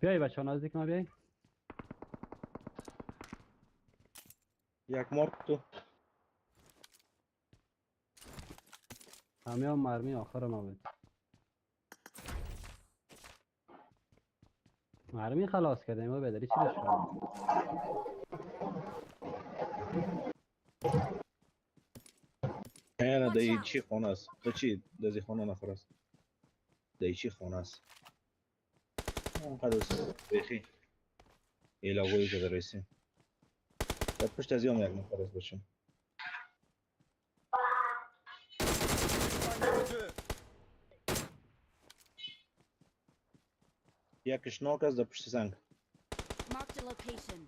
S7: بیای بچه ها نزدیک ما بیای.
S6: یک مارک تو
S7: همه هم مرمی آخر ما بود. مرمی خلاص کردیم و بداری چی داشت؟
S6: نه
S2: Watch
S6: دایی
S2: out.
S6: چی خونه است تو چی دزی خونه نخور است دایی چی خونه است اونقدر است بخی ایلاگویی که در رسیم در پشت از یام یک نفر است باشم
S4: Düşman görüldü.
S6: یکش ناک است در پشت سنگ
S2: Marked a location.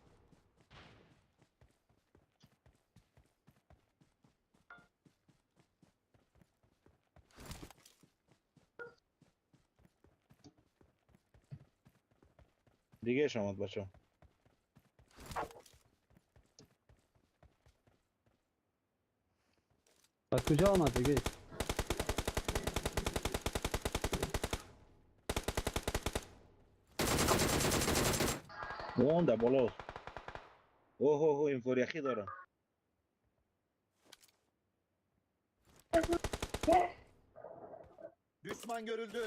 S6: دیگه شما بچه
S7: از کجا آمد دیگه؟
S6: اون در بالا اوه این فوریخی داره
S4: Düşman görüldü.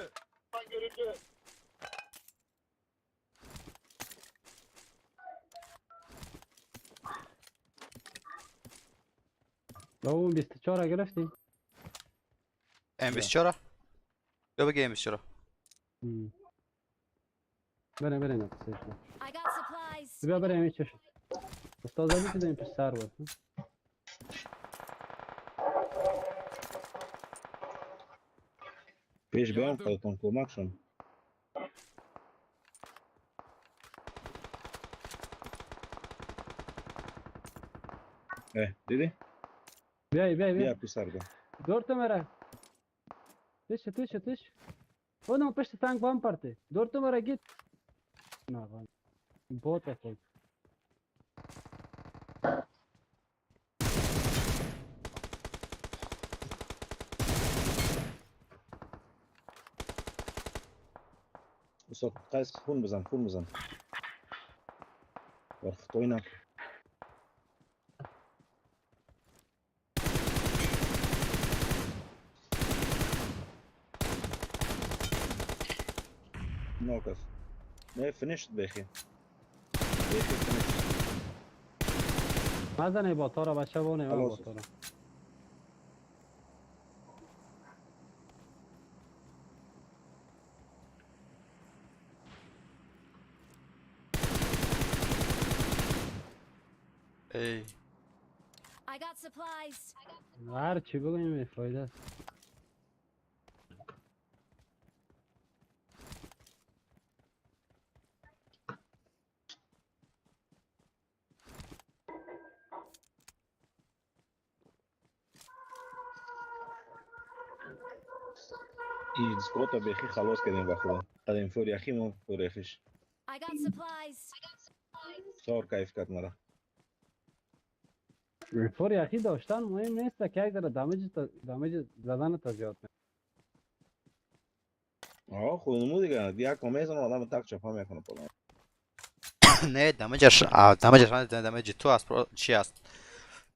S7: با اون 24 را گرفتی؟
S3: M24 یا بگه M24
S7: بریم بریم نفسش نه.
S2: I got supplies.
S7: بیا بریم این چشم. استاد علی دیدیم پیش سر بود.
S6: پیش بیام خودتون کمک شم دیدی؟
S7: بیای بیای
S6: بیا
S7: بیای.
S6: پسر بیا
S7: دور تو میره. تش. اونم پشت تانک بام پرته. دور تو میره گیت. نه غان. بوت خود.
S6: استاد قیس خون بزن خطایی نکن ناک است نه فینیشت بخی فینیشت
S7: مزنه با تارا بچه بونه ما با
S6: خلاص.
S7: تارا.
S3: ای
S2: I got supplies.
S7: هر چی بگویم فایده است.
S6: این سکوتا بخی خلاص کردیم با خدا قدیم فوریخی ما فوریخیش
S2: I got supplies.
S6: سار کیف کرد مرا
S7: فوری اخی داشتن مهم نیست که یک ذره دمیج زدن تا زیاد نه.
S6: خودمو دیگه یک کمیزن آدم تک چپا میکنه پلا
S3: نه دمجش من دمج تو است چی است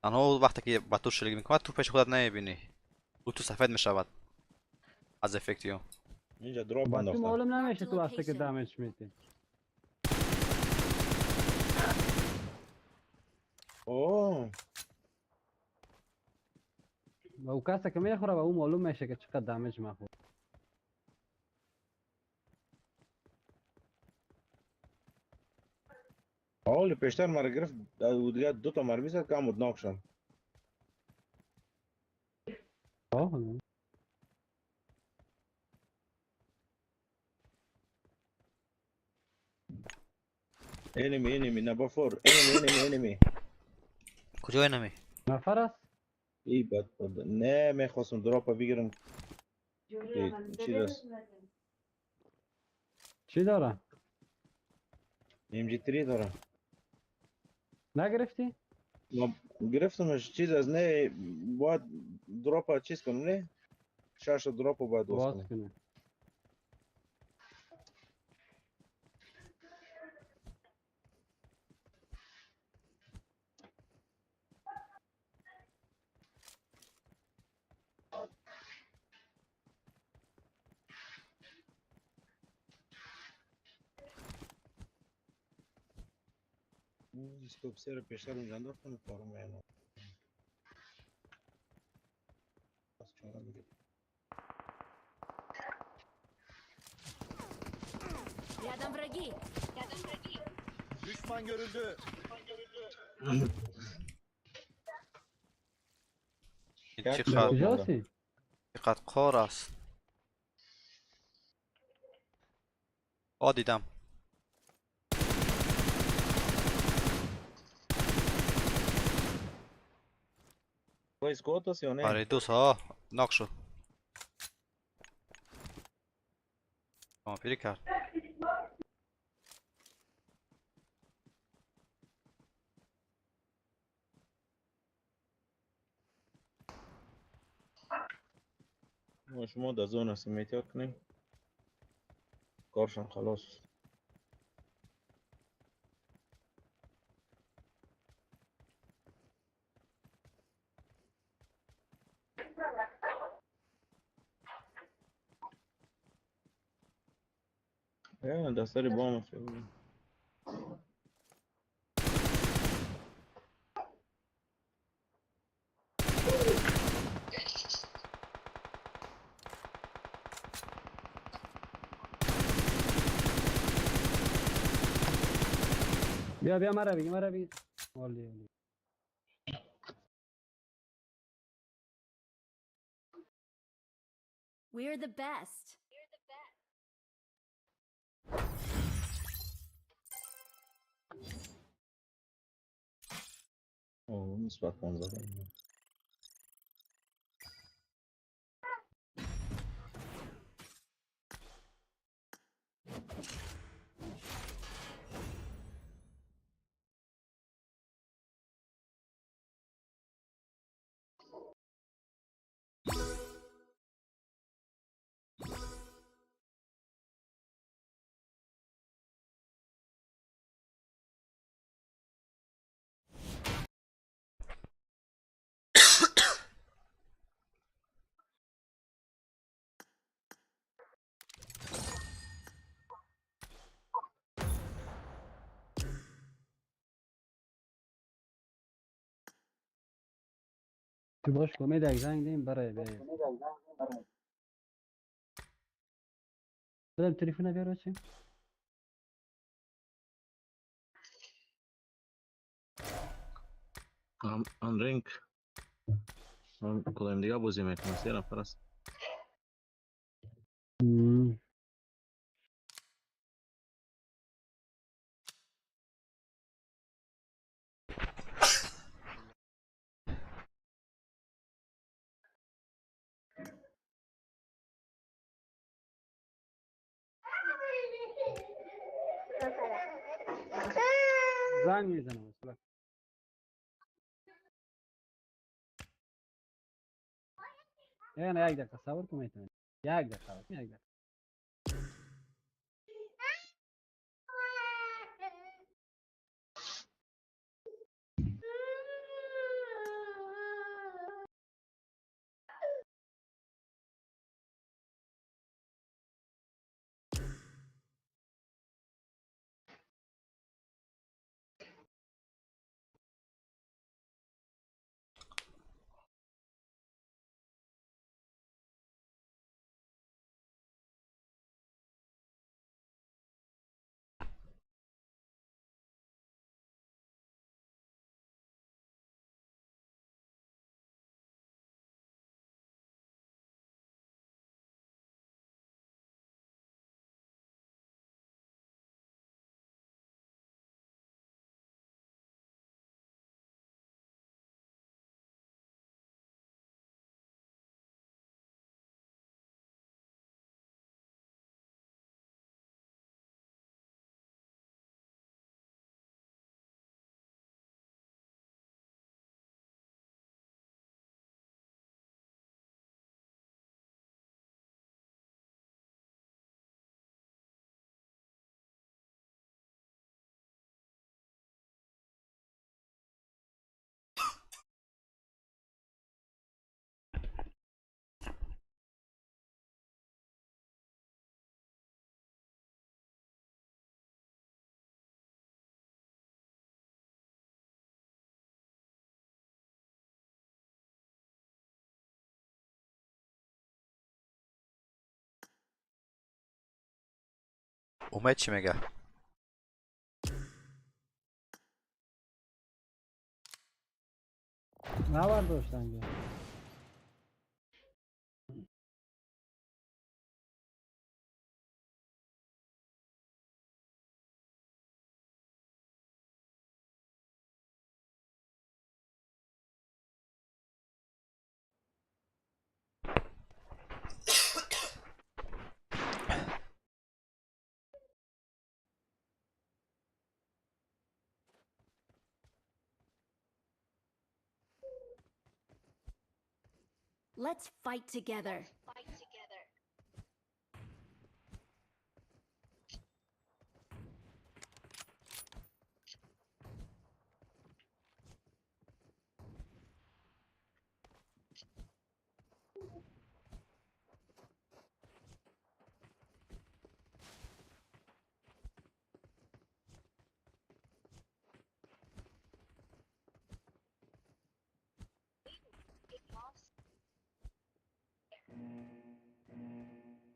S3: آنها وقتی که با تو شلیک میکنه تو پیش خودت نمیبینی او تو سفید میشود از افکتیو
S6: اینجا دراپ
S7: با تو
S6: انداختم
S7: معلوم نمیشه تو وقتی که
S2: Location.
S7: دمیج میتی.
S6: اوه
S7: و او کسی که میخوره و او معلوم میشه که چقدر دمیج میخوره.
S6: حالی پیشتر مرا گرفت دیگه دو تا مرمی زد که هم ناک شد انمی نمبر 4 انمی
S3: کجای نمی
S7: نفر است؟
S6: ای بد نه میخواستم دراپ بگیرم چی دست
S7: چی داره؟
S6: ام جی 3 دارم
S7: نگرفتی؟
S6: ما گرفتمش چیز از نه باید دراپ چیز کنم نه شش دراپ باید باز
S7: باز
S6: کنم
S7: کنه.
S6: اسکوپ سر پیشتر اونجا انداختم کارم میانم بس چاره دیگه
S2: Рядом враги.
S4: Düşman görüldü.
S3: این
S6: یک
S3: چقدر
S6: بود.
S7: کجاسی؟
S3: چقدر قار است. دیدم.
S6: تو اسکوت هست یا نه؟
S3: آره دوست ها ناک شد. پیری کرد.
S6: ما شما در زون هستیم احتیاط کنیم کارشان خلاص دستاری بام است
S7: بیا بیا مرا بگی مرا بگی. عالی عالی.
S2: We're the best.
S6: اوه مثبت 15
S7: تو باش کمید یک زنگ دیم برای بیایید. بدم تلفن بیار بچه.
S6: آن رینگ کدام دیگه بازی میکنه 3 نفر است
S7: زنگ میزنم اصلا. نه یک دقیقه صبر کن میتونی. یک دقیقه یک دقیقه.
S3: امید چی میگه؟
S7: نبرداشتن که
S2: Let's fight together.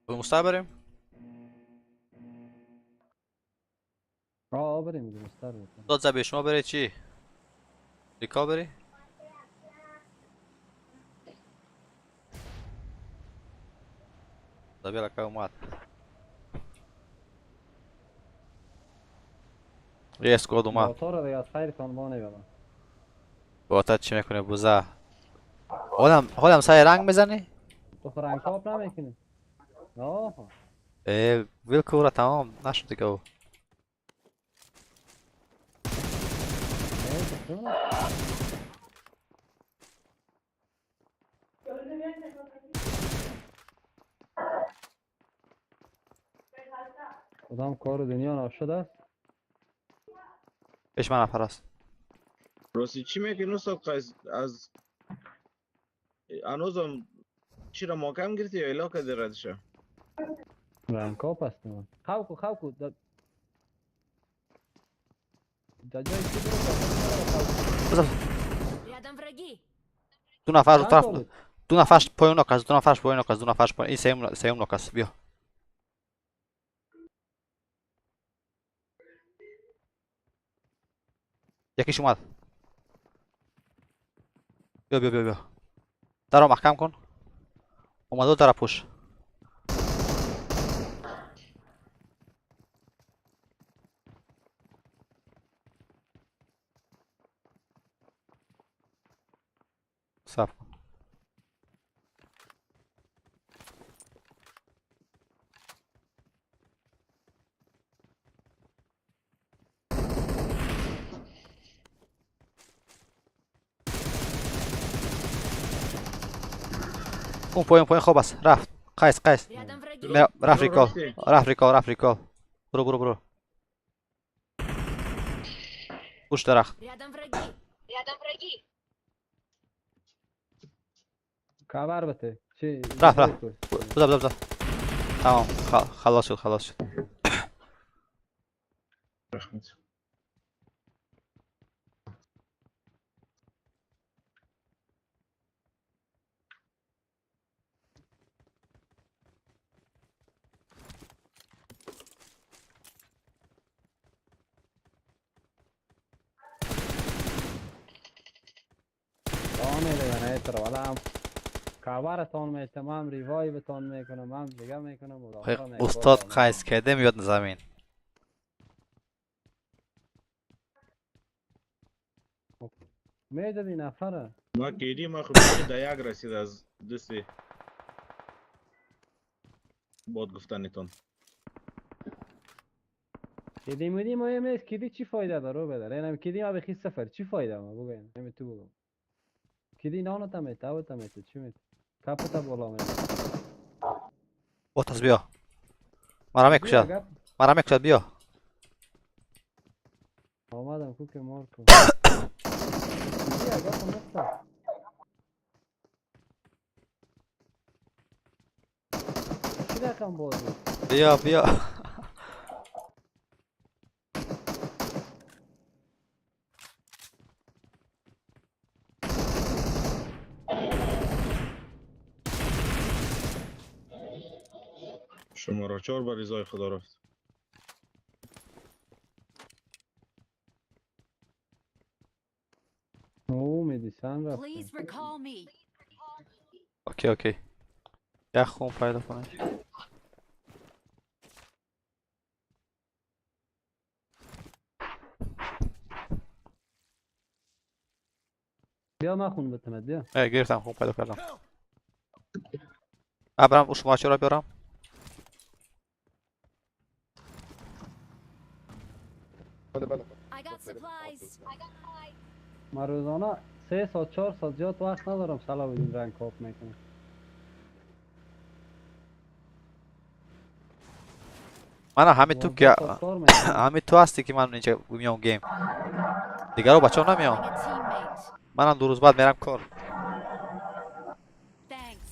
S3: به مستر بریم؟
S7: بریم درستر بود.
S3: داد زبی شما بری چی؟ ریکا بری؟ زبی لکه اومد یه اسکواد اومد
S7: موتور دیگه از خیرتان ما نمیدم.
S3: باتت چی میکنه بوزه؟ حالم سعی رنگ میزنی؟
S7: تو فرنگ کاپ نمیکنی؟ آها
S3: ویل کورا تمام نشد دیگه او
S7: کدام کار دنیا ناشد است؟
S3: پیش من نفر است
S6: راستی چی میکنی استاد قیس از هنوزم چی را محکم گرفتی یا علاقه دردشه؟
S7: فرنگ کاپ است من. خوکو جای چی برو
S2: Рядом враги.
S3: دو نفر رو طرف
S7: بود؟
S3: دو نفرش پایین نکس دو نفرش پایین نکس دو نفرش پایین این سیم نکس بیا یکیش اومد بیا در رو محکم کن اومد در پوش صف کن اون پایین خوب است رفت قیس
S2: Рядом враги.
S3: رفت ریکال برو پوش درخت
S2: Рядом враги.
S7: کاور بده چی
S3: رفت بذار تمام خلاص شد
S6: رحمت
S7: دیگه نه تر ولی هم کاورتان میتم هم ریوایوتان میکنم هم دیگه میکنم
S3: استاد قیس کرده میاد زمین
S7: میدادی نفره
S6: ما کیدی ما خب در یک رسید از دستی باد گفتنتون
S7: کدی مودی ما یه میز کدی چی فایده داره بداره اینم کدی ما بخی صفر چی فایده ما بگوین نمی تو بگو کدی نانو تا میته او تا میته چی میته کپتا بالا میته
S3: اوتاز بیا مرا میکشد بیا
S7: آمدم کوک مار کن بیا گپ نکتا چی رقم بازی
S3: بیا
S6: شما را 4 بار رضای خدا رفت
S7: مهدی سن رفت.
S2: Please recall me.
S3: اوکی یه خون پیدا کنه.
S7: بیا من خون بتمد بیا.
S3: گرفتم خون پیدا کردم. برم شما چرا بیارم.
S2: I got supplies.
S7: من روزانه 3 ساعت 4 ساعت زیاد وقت ندارم سلام بدین رنگ کاپ میکنم.
S3: من همین تو
S7: 12
S3: که
S7: ساعت کار میکنم.
S3: همین تو هستی که من اینجا میام گیم. دیگه رو بچه‌ها
S2: Calling
S3: نمیام.
S2: a teammate.
S3: منم 2 روز بعد میرم کار.
S2: Thanks.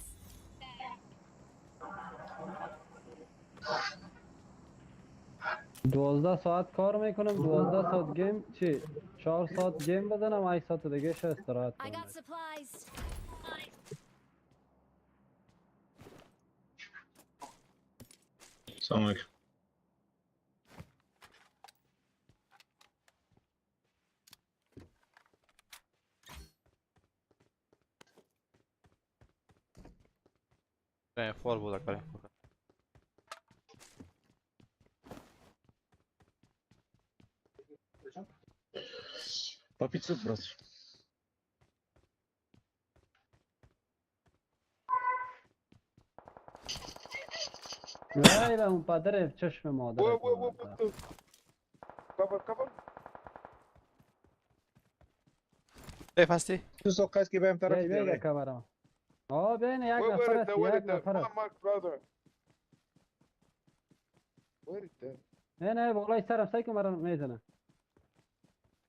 S7: 12 ساعت کار میکنم 12 ساعت گیم چی 4 ساعت گیم بزنم 8 ساعت دیگه استراحت
S2: I
S7: کنم.
S2: got supplies.
S6: سلام علیکم.
S3: فور بود کاری.
S6: Papi co brać?
S7: وای به اون پدر چشم مادر.
S3: کیف هستی؟
S6: Tu s-o cazi că beam
S7: بیای
S6: tarafı
S7: بیای
S6: diye.
S7: کبرم. بین یک نفر است یک نفر است. نه بالای سرم سعی کن مرا میزنه.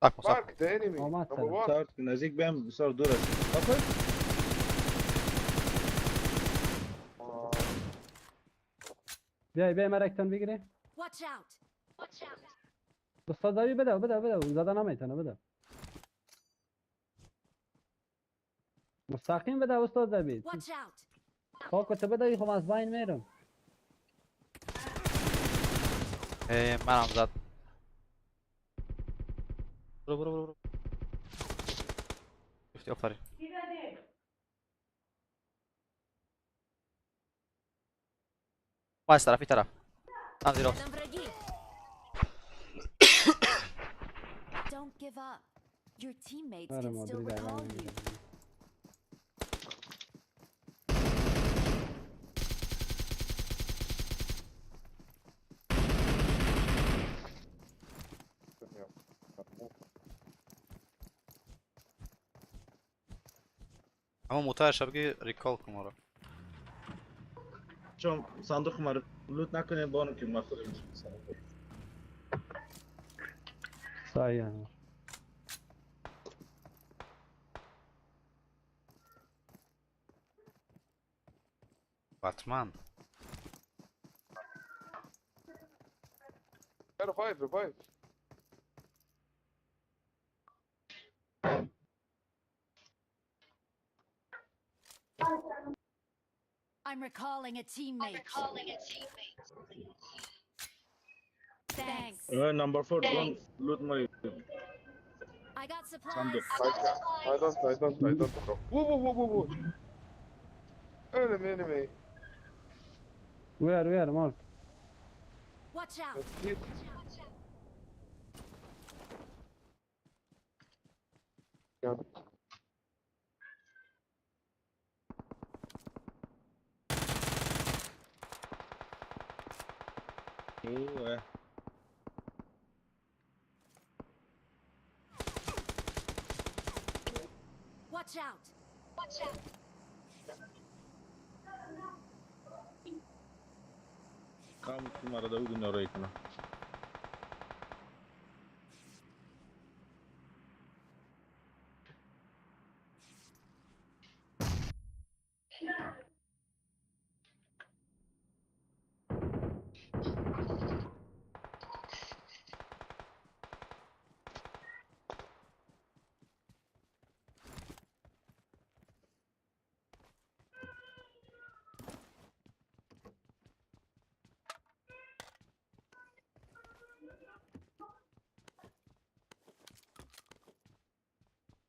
S3: صبر کن.
S7: آمد سرم.
S6: Sar nazik beam sar dur است. Bakın.
S7: بیای مرا اکتن بگیری.
S2: Watch out.
S7: استاد دایی بده زدن نمیتونه بده. مستقیم بده استاد دایی.
S2: Watch out.
S7: خاک تو بده خب از بین میرم.
S3: منم زد. برو. گفتی آفرین. از طرف. هم زیر آفت.
S2: Рядом враги. Don't give up. Your teammates
S7: آره
S2: can still
S7: مادری
S2: recall
S7: دقیقا
S2: you.
S3: اما موتایش بگی ریکال کن ما رو.
S6: چون صندوق ما رو لوت نکنین بانو که ما خودمون
S7: صحیح هم.
S3: باتمن.
S2: I'm recalling a teammate. Thanks.
S6: نمبر 4 دون لوت ما
S2: I got supplies.
S6: صندوق
S8: I don't, bro. Whoa. Enemy.
S7: ویر مارک.
S2: Watch out.
S8: That's it. Yeah.
S6: اوه
S2: Watch out.
S6: کام که ما رو داود نورایی کنه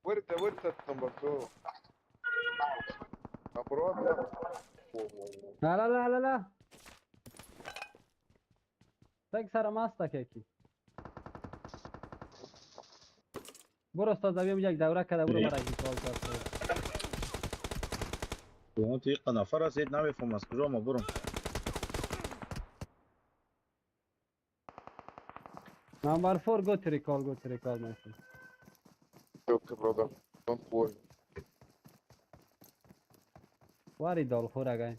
S8: Where's that number two? Aprovata.
S7: لا لا لا لا لا تكسر ماستك هيك برو استاذ ابي یک دوره کده برو برای کال کرد
S6: تو توی قنافر سید نمیفهم از کجا ما برم.
S7: نمبر 4 go to recall my friend
S8: Okay, brother. Don't worry.
S7: واری دال خور اگه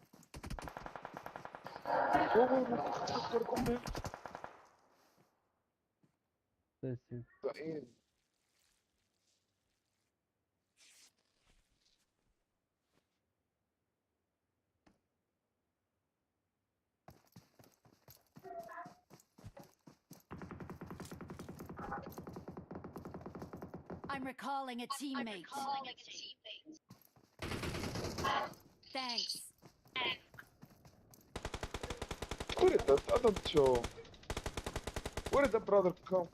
S7: بسیم
S8: Zain.
S2: I'm recalling a teammate. Thanks.
S8: Where is that? I don't show. Where did the brother come?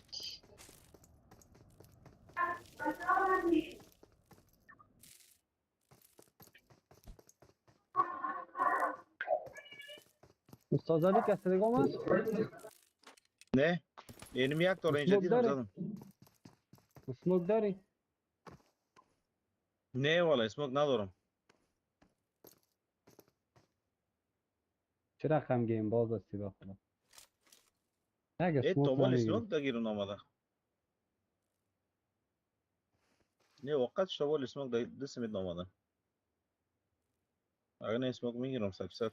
S7: استاد علی کسی دیگه هم هست؟
S6: نه اینم یک تا اینجا
S7: اسموک
S6: دیدم
S7: داری؟
S6: زدم.
S7: اسموک داری؟
S6: نه والا اسموک ندارم.
S7: چرا خم گیم باز هستی بخدا اگه
S6: ای
S7: اسموک
S6: تو ولی
S7: نمیگیری
S6: اسموک دگیرون آمده. نه وقت شوال اسموک دست مید آمده. اگر نه اسموک میگیرم 100%.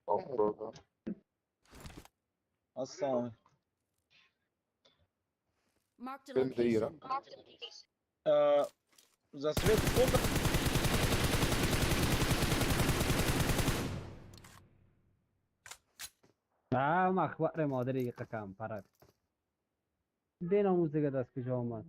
S8: Oh, brother.
S6: السلام.
S2: Marked a
S8: Bandera.
S2: location.
S6: засвет фото.
S7: مخبر مادری قکم پرک بین آموز دیگه دست کجا آمد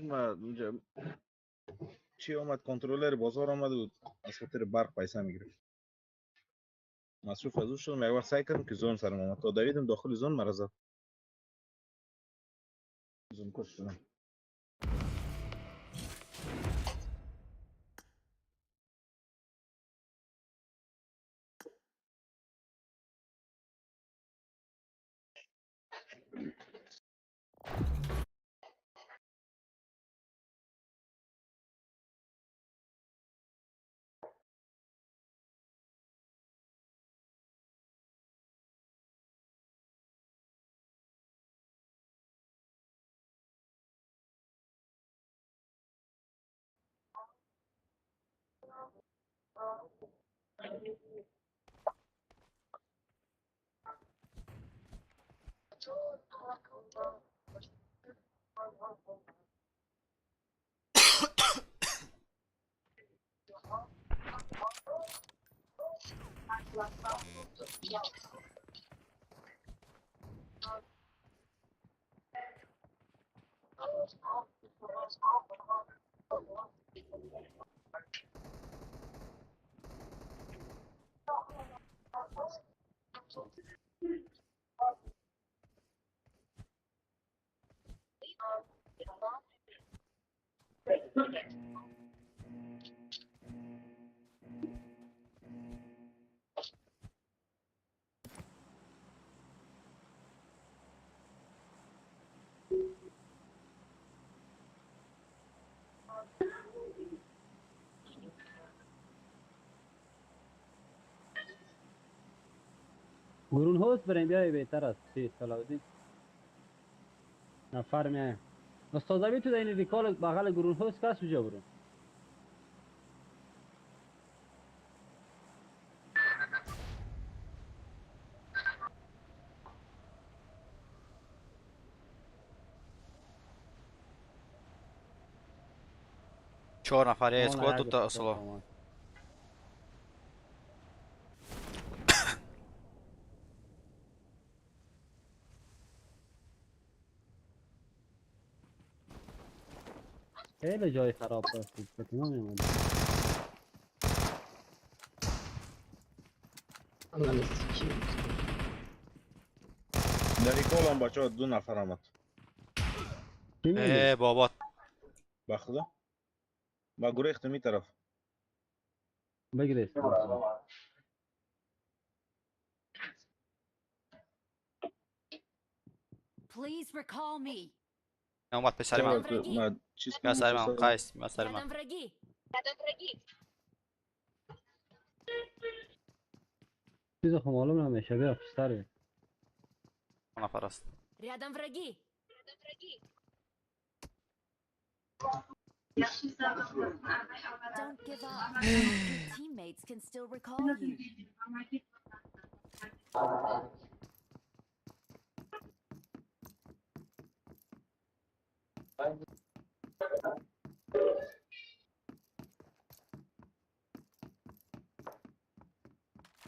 S6: ما اونجا چی اومد کنترلر بازار آمد بود از خاطر برق پیسه میگرفت. مصروف از او شدم یک وقت سعی کردم که زون سرم آمد تا دویدم داخل زون مرا زد زون کش شدم
S7: گرون هوست بریم بیای بهتر است چی صلاحالدین نفر میایم استادوی تو در این ریکال بغل گرون هوست کس کجا برو
S3: 4 نفر یه اسکواد 2 تا سولو
S7: خیلی جای خراب است بکنم میمونم
S6: در این کال هم بچه ها 2 نفر آمد
S7: چی میگی؟
S3: بابا
S6: بخدا با گریختم این طرف
S7: بگیرید
S2: Please recall me.
S3: اومد پسر من
S6: ما چیز
S3: بیا سر من قیس بیا سر من
S2: Рядом враги.
S7: چیز خب معلوم نمیشه بیا پشتر بیا
S3: 2 نفر است
S2: Рядом враги. Don't give up. Your teammates can still recall you.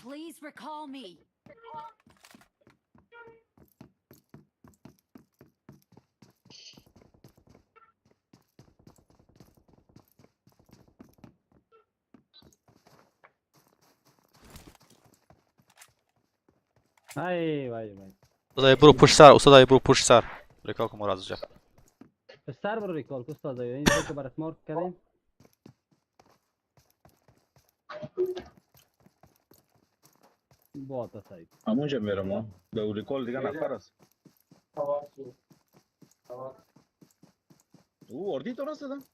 S2: Please recall me.
S7: ای وای وای
S3: استاد برو پشت سر استاد برو پشت سر ریکال کن مراد جا
S7: پشتر برو ریکال که استاد این که برات مارک کردیم با تا سایت
S6: همونجا میرم ها به اون ریکال دیگه نفر است او اردی تو راست دادم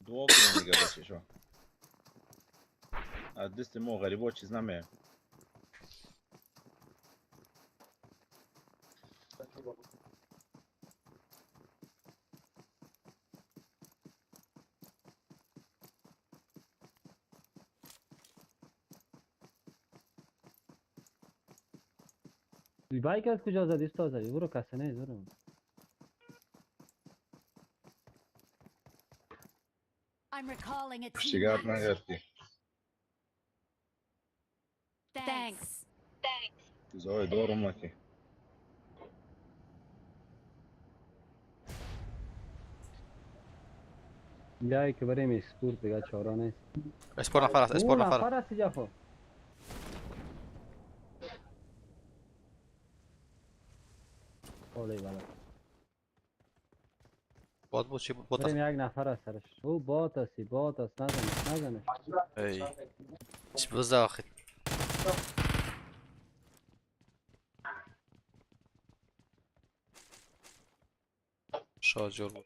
S6: دعا کنم دیگه بچه شو از دست ما غریبا چیز نمیه
S7: بایک از کجا زدی استاد زدی برو کسی نیست برو
S2: I'm recalling a
S6: پشتیگرد
S2: teammate.
S6: نگرفتی
S2: Thanks.
S6: چیزهای دارم نکی
S7: بیایی که بریم اسپورت دیگه چاره نیست.
S3: اسپور نفر است، اسپور
S7: او
S3: نفر.
S7: نفر است جفا. اولی بله.
S3: باد بود چی بود؟ باد است.
S7: بریم یک نفر است سرش. او بات است نزنش.
S3: ای چی بزده آخه. شاجور بود.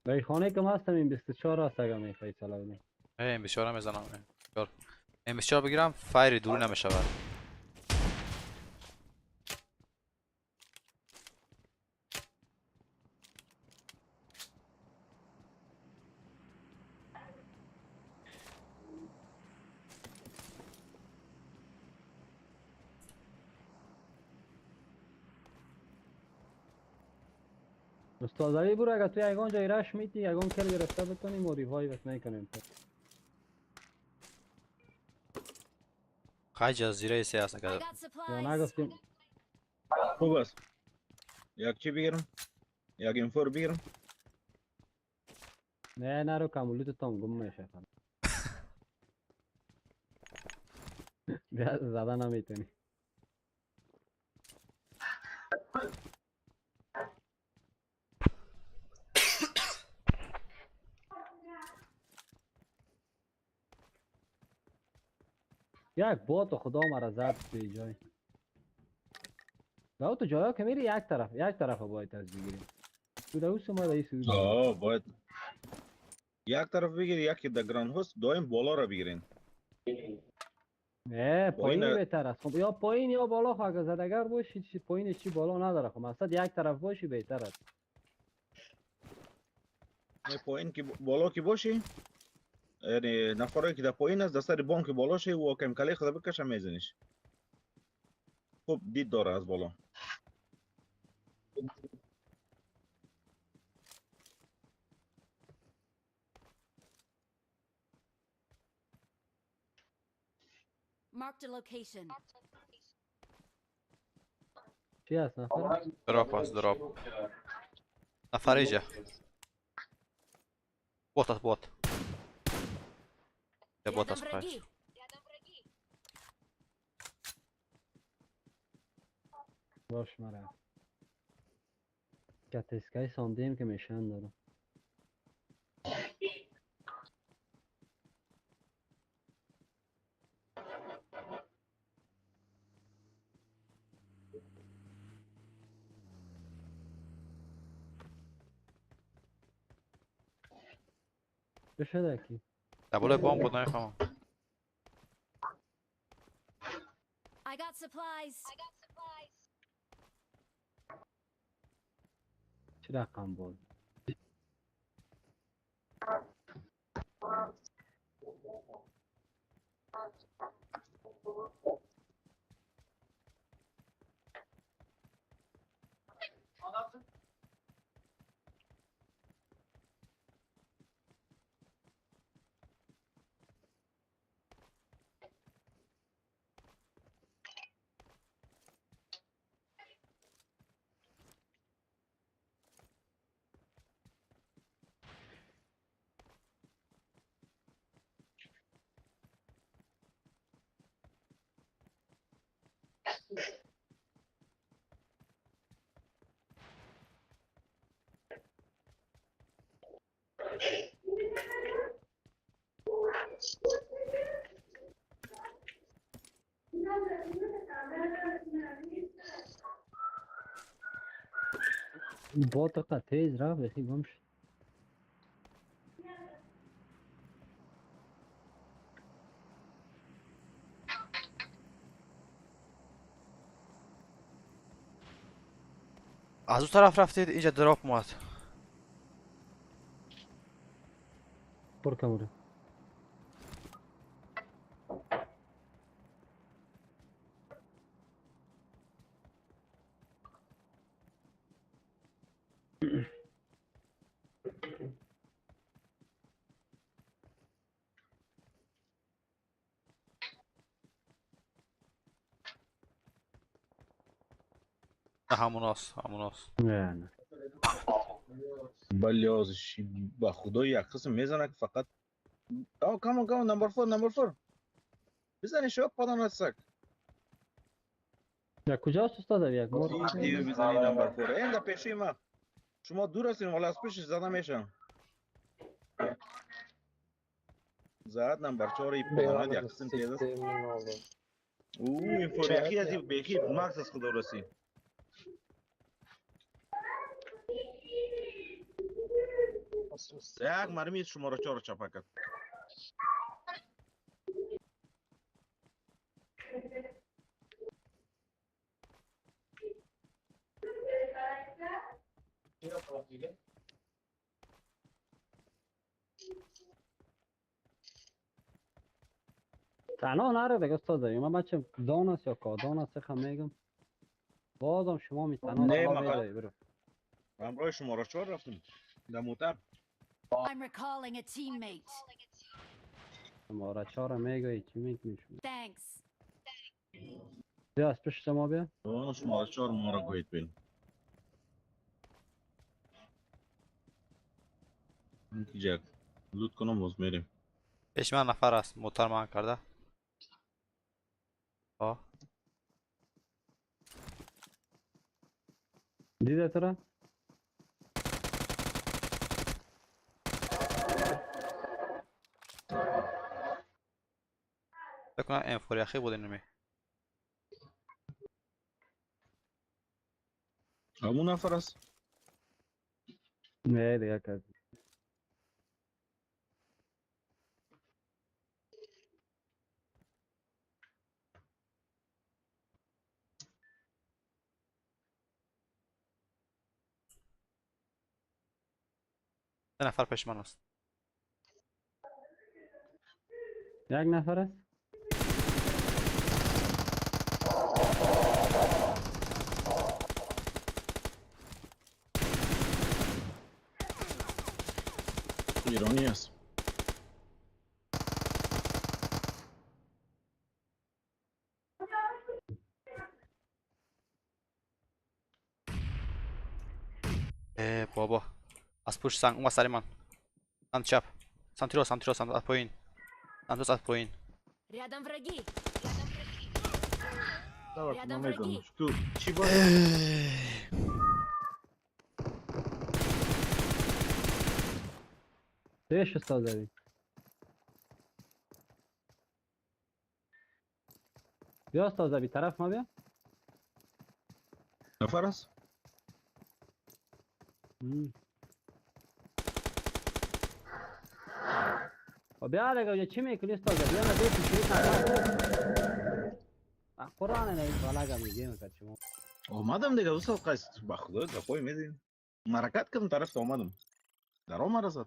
S7: در خانه که ما هستم این 24 است اگر میخوایی سلام بدیم.
S3: این بسیار میزنم. این بسیار بگیرم فایری دوری نمیشود.
S7: استاد علی برو اگر تو یگان جای رش میتی یگان کل گرفته بتونیم و ریوای بس نکنیم.
S3: خیلی جزیره سی هست
S2: I
S3: اگر
S2: got
S7: یا
S2: supplies.
S7: نگفتیم
S6: خوب است. یک چی بگیرم؟ یک اینفور بگیرم؟
S7: نه نرو کمولوت تام گم میشه خانم. بیا زده نمیتونی. یک بات خدا مرا زد به جای. لو تو جایا که میری یک طرف باید از بگیریم. تو دوست ما رئیس بود.
S6: باید یک طرف بگیری یکی در گراند هست دایم بالا را بگیرین.
S7: نه پایین
S6: پایین-
S7: بهتر است. خب یا پایین یا بالا خب اگر زدگر باشی چی پایینش چی بالا نداره. خب مقصد یک طرف باشی بهتر است.
S6: نه پایین که بالا که باشی یعنی نفرایی که در پایین است در سر بانک بالا شی و کم کلی خدا بکشه میزنیش. خب دید داره از بالا.
S2: Marked a location.
S7: چی هست نفر؟
S3: دراپ است دراپ. نفر ایجا. بوت است بوت. ده بوت
S2: Рядом
S3: است
S2: враги.
S3: خیلی.
S7: باش مرا. کتسکای ساندیم که میشن دارم. چه شده کی؟
S3: دبل بام بود نمیفهمم.
S2: I got supplies.
S7: چه رقم بود؟ این بات اقدر تیز رفت بخی گم شد.
S3: از اون طرف رفتید اینجا دراپ اومد.
S7: پر کموره.
S3: هموناست
S7: نه
S6: بلیازش با خدا یک قسم میزنه که فقط کمان نمبر 4 بزنی شو پادان هستک
S7: یا کجاست استاد یک بار
S6: دیو بزنی نمبر 4 اینجا پیشی ما شما دور هستین ولی از پیشش زده میشم زد نمبر 4 ای پادان یک قسم تیز است این فوریخی از این بیخی مکس از خدا رسی یک مرمی شما را 4 چپا کرد
S7: تنها نره دیگه استاد من بچه دان است یا کادان است خم میگم بازم شما می تنها
S6: نه،
S7: دلا
S6: مقا-
S7: میدهی برو
S6: همراه شما را 4 رفتیم در موتر
S2: I'm recalling a teammate.
S7: شما را چهار میگوی چی میکنی شما
S2: Thanks.
S7: بیا از پشت ما بیا
S6: شما را 4 ما را گوید بین اینجا لوت کنم باز میریم
S3: پیش من نفر است موتر من کرده
S7: دیده تو را
S3: فکر کنم این فوریخی بود اینمی
S6: همون نفر است
S7: نه دیگه کرد
S3: سه نفر پیش من است
S7: یک نفر است
S6: ایرانی است
S3: بابا از پشت سنگ اومد سر من سمت چپ سمت راست سمت از پایین سمت راست از پایین
S2: Рядом враги.
S6: من
S2: Рядом
S6: میدونم
S2: враги.
S6: تو چی باید
S7: دیش استاد زدی بیا استاد زدی طرف ما بیا
S6: نفر است
S7: بیا دیگه چی میکنی استاد بیا نه دیش شروع نکن قرآن نه این بالا میگیم که شما
S6: آمدم دیگه دوست قیس با خدا گپای میدین مرکت کردم طرف آمدم در آمد است